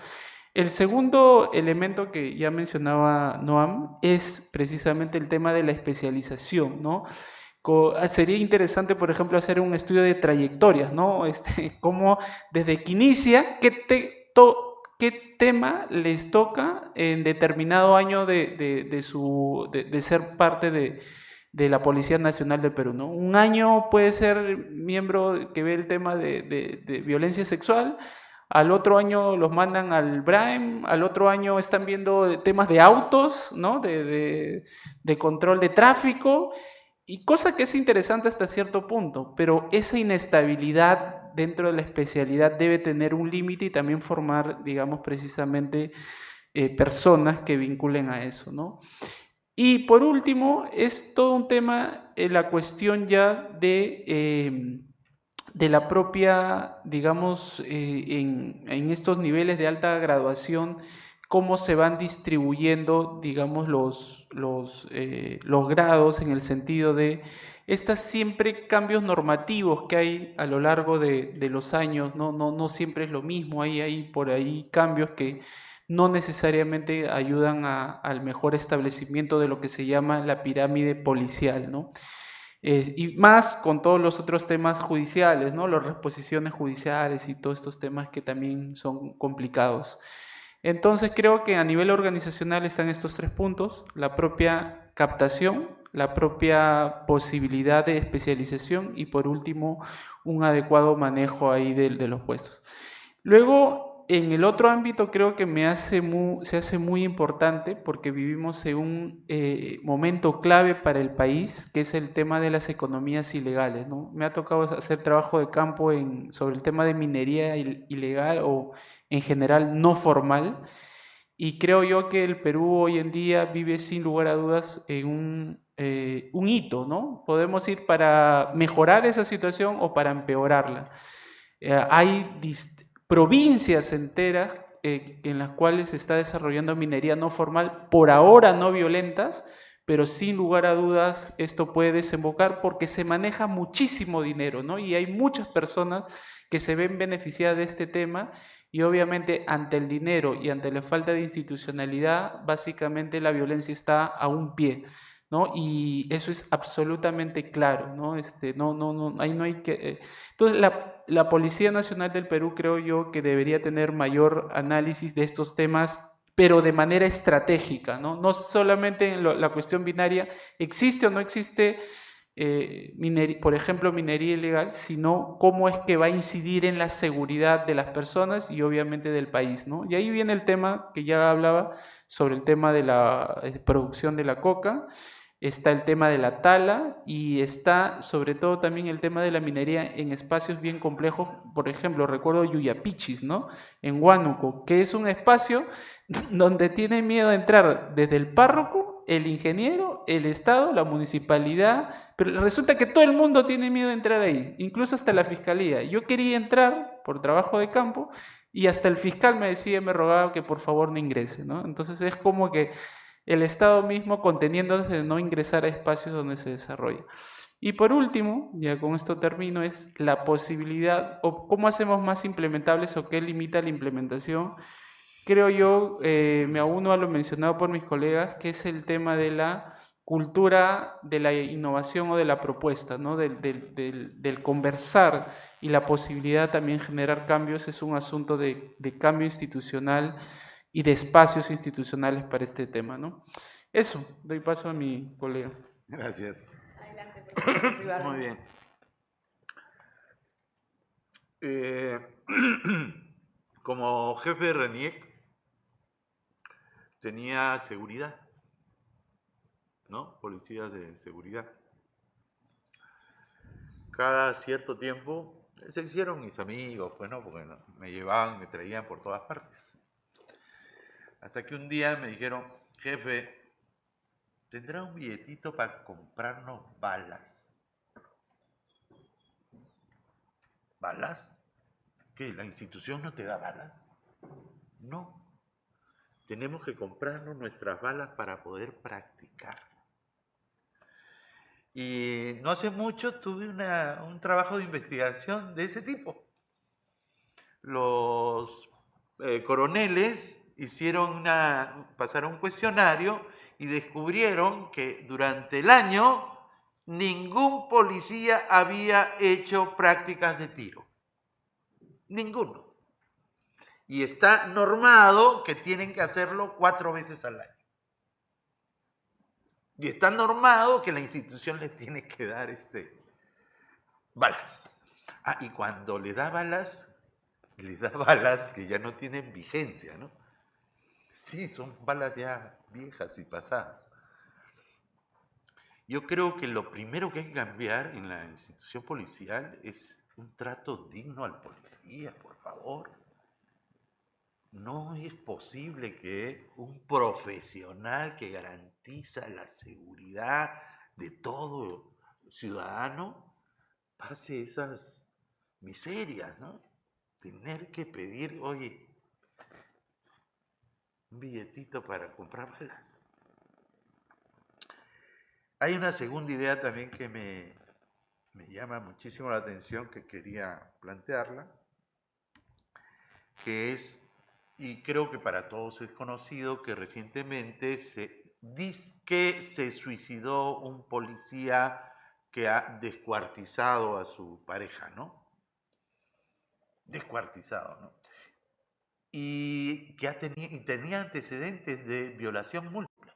El segundo elemento que ya mencionaba Noam es precisamente el tema de la especialización, ¿no? Sería interesante, por ejemplo, hacer un estudio de trayectorias, ¿no? Cómo desde que inicia, qué tema les toca en determinado año de ser parte de la Policía Nacional del Perú, ¿no? Un año puede ser miembro que ve el tema de violencia sexual, al otro año los mandan al BRAEM, al otro año están viendo temas de autos, ¿no? De control de tráfico, y cosa que es interesante hasta cierto punto, pero esa inestabilidad dentro de la especialidad debe tener un límite y también formar, digamos, precisamente personas que vinculen a eso, ¿no? Y por último, es todo un tema, la cuestión ya de la propia, digamos, en estos niveles de alta graduación, cómo se van distribuyendo, digamos, los grados en el sentido de estos siempre cambios normativos que hay a lo largo de los años, no siempre es lo mismo, hay por ahí cambios que no necesariamente ayudan al mejor establecimiento de lo que se llama la pirámide policial, ¿no? Y más con todos los otros temas judiciales, ¿no? Las reposiciones judiciales y todos estos temas que también son complicados. Entonces creo que a nivel organizacional están estos tres puntos: la propia captación, la propia posibilidad de especialización y por último un adecuado manejo ahí de los puestos. Luego, en el otro ámbito creo que se hace muy importante porque vivimos en un momento clave para el país, que es el tema de las economías ilegales, ¿no? Me ha tocado hacer trabajo de campo sobre el tema de minería ilegal o en general no formal, y creo yo que el Perú hoy en día vive sin lugar a dudas en un hito, ¿no? Podemos ir para mejorar esa situación o para empeorarla. Hay provincias enteras en las cuales se está desarrollando minería no formal, por ahora no violentas, pero sin lugar a dudas esto puede desembocar porque se maneja muchísimo dinero, ¿no? Y hay muchas personas que se ven beneficiadas de este tema, y obviamente ante el dinero y ante la falta de institucionalidad, básicamente la violencia está a un pie, ¿no? Y eso es absolutamente claro, ¿no? Ahí no hay que... Entonces, la Policía Nacional del Perú creo yo que debería tener mayor análisis de estos temas, pero de manera estratégica, ¿no? No solamente en la cuestión binaria, existe o no existe, por ejemplo, minería ilegal, sino cómo es que va a incidir en la seguridad de las personas y obviamente del país, ¿no? Y ahí viene el tema que ya hablaba sobre el tema de la producción de la coca. Está el tema de la tala y está sobre todo también el tema de la minería en espacios bien complejos. Por ejemplo, recuerdo Yuyapichis, ¿no? En Huánuco, que es un espacio donde tiene miedo de entrar desde el párroco, el ingeniero, el Estado, la municipalidad, pero resulta que todo el mundo tiene miedo de entrar ahí, incluso hasta la fiscalía. Yo quería entrar por trabajo de campo y hasta el fiscal me rogaba que por favor no ingrese, ¿no? Entonces es como que el Estado mismo conteniéndose de no ingresar a espacios donde se desarrolla. Y por último, ya con esto termino, es la posibilidad o cómo hacemos más implementables o qué limita la implementación. Creo yo, me auno a lo mencionado por mis colegas, que es el tema de la cultura de la innovación o de la propuesta, ¿no? Del conversar y la posibilidad también de generar cambios. Es un asunto de cambio institucional y de espacios institucionales para este tema, ¿no? Eso, doy paso a mi colega. Gracias. Adelante, por favor, Ribarren. Muy bien. Como jefe de RENIEC tenía seguridad, ¿no? Policías de seguridad. Cada cierto tiempo se hicieron mis amigos, pues, ¿no? Porque me llevaban, me traían por todas partes. Hasta que un día me dijeron, jefe, ¿tendrá un billetito para comprarnos balas? ¿Balas? ¿Qué? ¿La institución no te da balas? No. Tenemos que comprarnos nuestras balas para poder practicar. Y no hace mucho tuve un trabajo de investigación de ese tipo. Los coroneles pasaron un cuestionario y descubrieron que durante el año ningún policía había hecho prácticas de tiro. Ninguno. Y está normado que tienen que hacerlo 4 veces al año. Y está normado que la institución les tiene que dar balas. Y cuando les da balas que ya no tienen vigencia, ¿no? Sí, son balas ya viejas y pasadas. Yo creo que lo primero que hay que cambiar en la institución policial es un trato digno al policía, por favor. No es posible que un profesional que garantiza la seguridad de todo ciudadano pase esas miserias, ¿no? Tener que pedir, oye, un billetito para comprar balas. Hay una segunda idea también que me llama muchísimo la atención, que quería plantearla, que es, y creo que para todos es conocido, que recientemente se suicidó un policía que ha descuartizado a su pareja, ¿no? Descuartizado, ¿no? Y que tenía antecedentes de violación múltiple.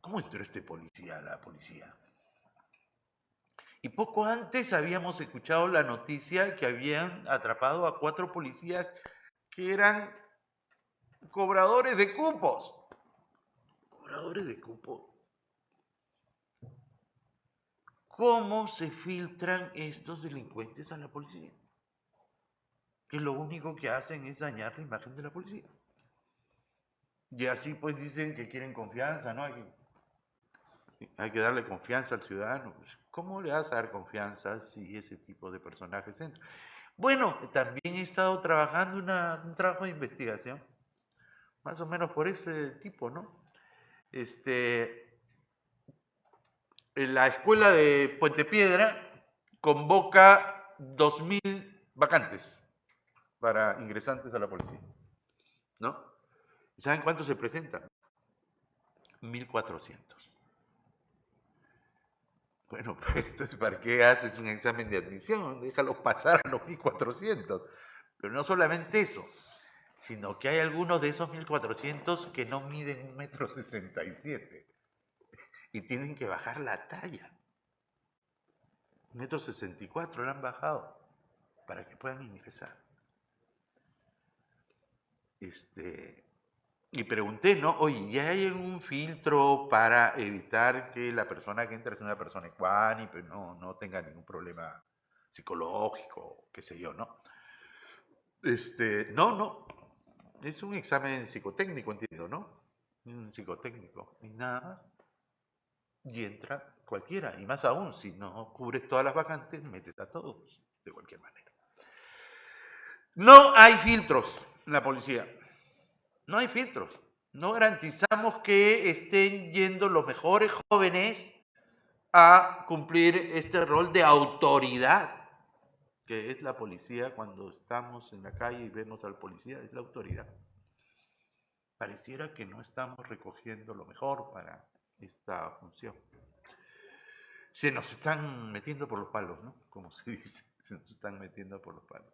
¿Cómo entró este policía a la policía? Y poco antes habíamos escuchado la noticia que habían atrapado a 4 policías que eran cobradores de cupos. Cobradores de cupos. ¿Cómo se filtran estos delincuentes a la policía? Que lo único que hacen es dañar la imagen de la policía. Y así pues dicen que quieren confianza, ¿no? Hay que darle confianza al ciudadano. ¿Cómo le vas a dar confianza si ese tipo de personajes entran? Bueno, también he estado trabajando un trabajo de investigación, más o menos por ese tipo, ¿no? En la escuela de Puente Piedra convoca 2.000 vacantes para ingresantes a la policía, ¿no? ¿Y saben cuántos se presentan? 1.400. Bueno, pues entonces, ¿para qué haces un examen de admisión? Déjalos pasar a los 1.400. Pero no solamente eso, sino que hay algunos de esos 1.400 que no miden 1,67 m y tienen que bajar la talla. 1,64 m la han bajado para que puedan ingresar. Y pregunté, ¿no? Oye, ¿ya hay algún filtro para evitar que la persona que entra sea una persona ecuánime, no tenga ningún problema psicológico, qué sé yo, ¿no? No. Es un examen psicotécnico, entiendo, ¿no? Un psicotécnico, y nada más. Y entra cualquiera, y más aún, si no cubres todas las vacantes, metes a todos, de cualquier manera. No hay filtros en la policía. No hay filtros. No garantizamos que estén yendo los mejores jóvenes a cumplir este rol de autoridad, que es la policía. Cuando estamos en la calle y vemos al policía, es la autoridad. Pareciera que no estamos recogiendo lo mejor para esta función. Se nos están metiendo por los palos, ¿no? Como se dice, se nos están metiendo por los palos.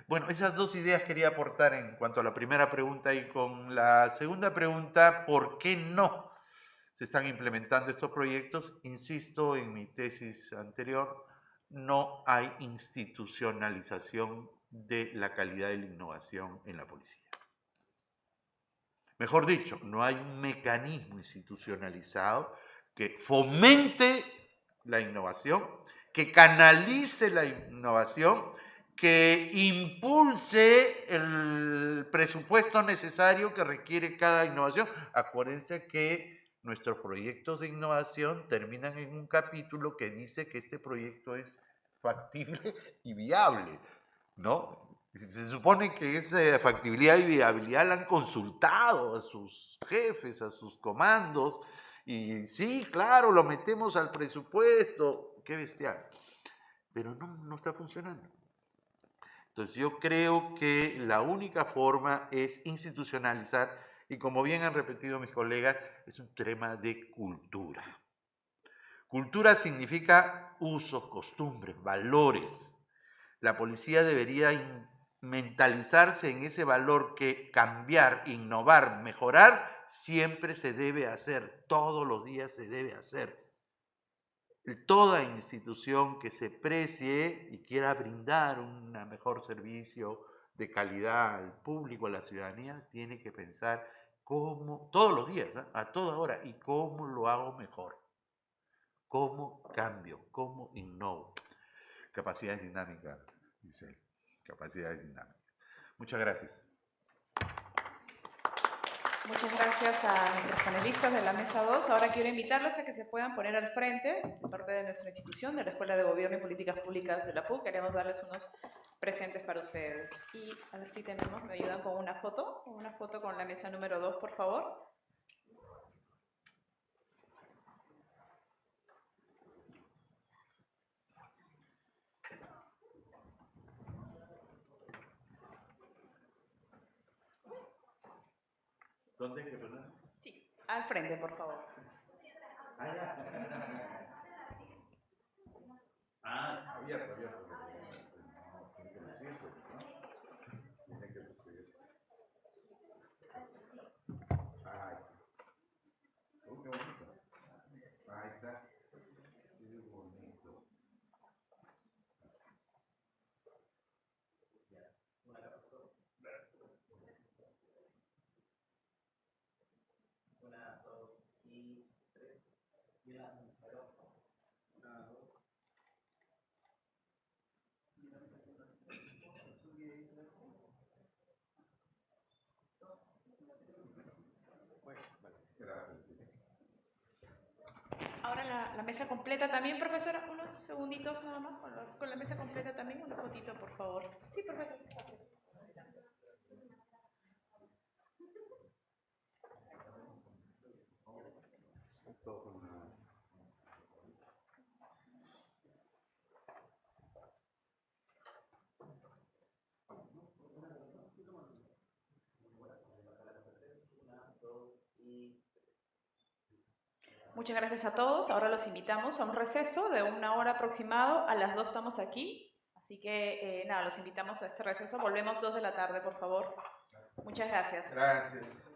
Bueno, esas 2 ideas quería aportar en cuanto a la primera pregunta, y con la segunda pregunta, ¿por qué no se están implementando estos proyectos? Insisto en mi tesis anterior, no hay institucionalización de la calidad de la innovación en la policía. Mejor dicho, no hay un mecanismo institucionalizado que fomente la innovación, que canalice la innovación, que impulse el presupuesto necesario que requiere cada innovación. Acuérdense que nuestros proyectos de innovación terminan en un capítulo que dice que este proyecto es factible y viable, ¿no? Se supone que esa factibilidad y viabilidad la han consultado a sus jefes, a sus comandos, y sí, claro, lo metemos al presupuesto, qué bestial, pero no está funcionando. Entonces yo creo que la única forma es institucionalizar, y como bien han repetido mis colegas, es un tema de cultura. Cultura significa usos, costumbres, valores. La policía debería mentalizarse en ese valor que cambiar, innovar, mejorar, siempre se debe hacer, todos los días se debe hacer. Toda institución que se precie y quiera brindar un mejor servicio de calidad al público, a la ciudadanía, tiene que pensar cómo, todos los días, a toda hora, y cómo lo hago mejor, cómo cambio, cómo innovo. Capacidades dinámicas, Giselle, capacidades dinámicas. Muchas gracias. Muchas gracias a nuestros panelistas de la Mesa 2. Ahora quiero invitarlos a que se puedan poner al frente, de parte de nuestra institución, de la Escuela de Gobierno y Políticas Públicas de la PUC. Queremos darles unos presentes para ustedes. Y a ver si tenemos, me ayudan con una foto con la mesa número 2, por favor. ¿Dónde hay que poner? Sí, al frente, por favor. Abierto. Qué bonito. Ahí está. Qué bonito. Una, dos y tres. Ahora la mesa completa también, profesora. Unos segunditos nada más. Con la mesa completa también, una fotito, por favor. Sí, profesor. Muchas gracias a todos. Ahora los invitamos a un receso de 1 hora aproximado. A las 2 estamos aquí. Así que, nada, los invitamos a este receso. Volvemos 2 de la tarde, por favor. Muchas gracias. Gracias.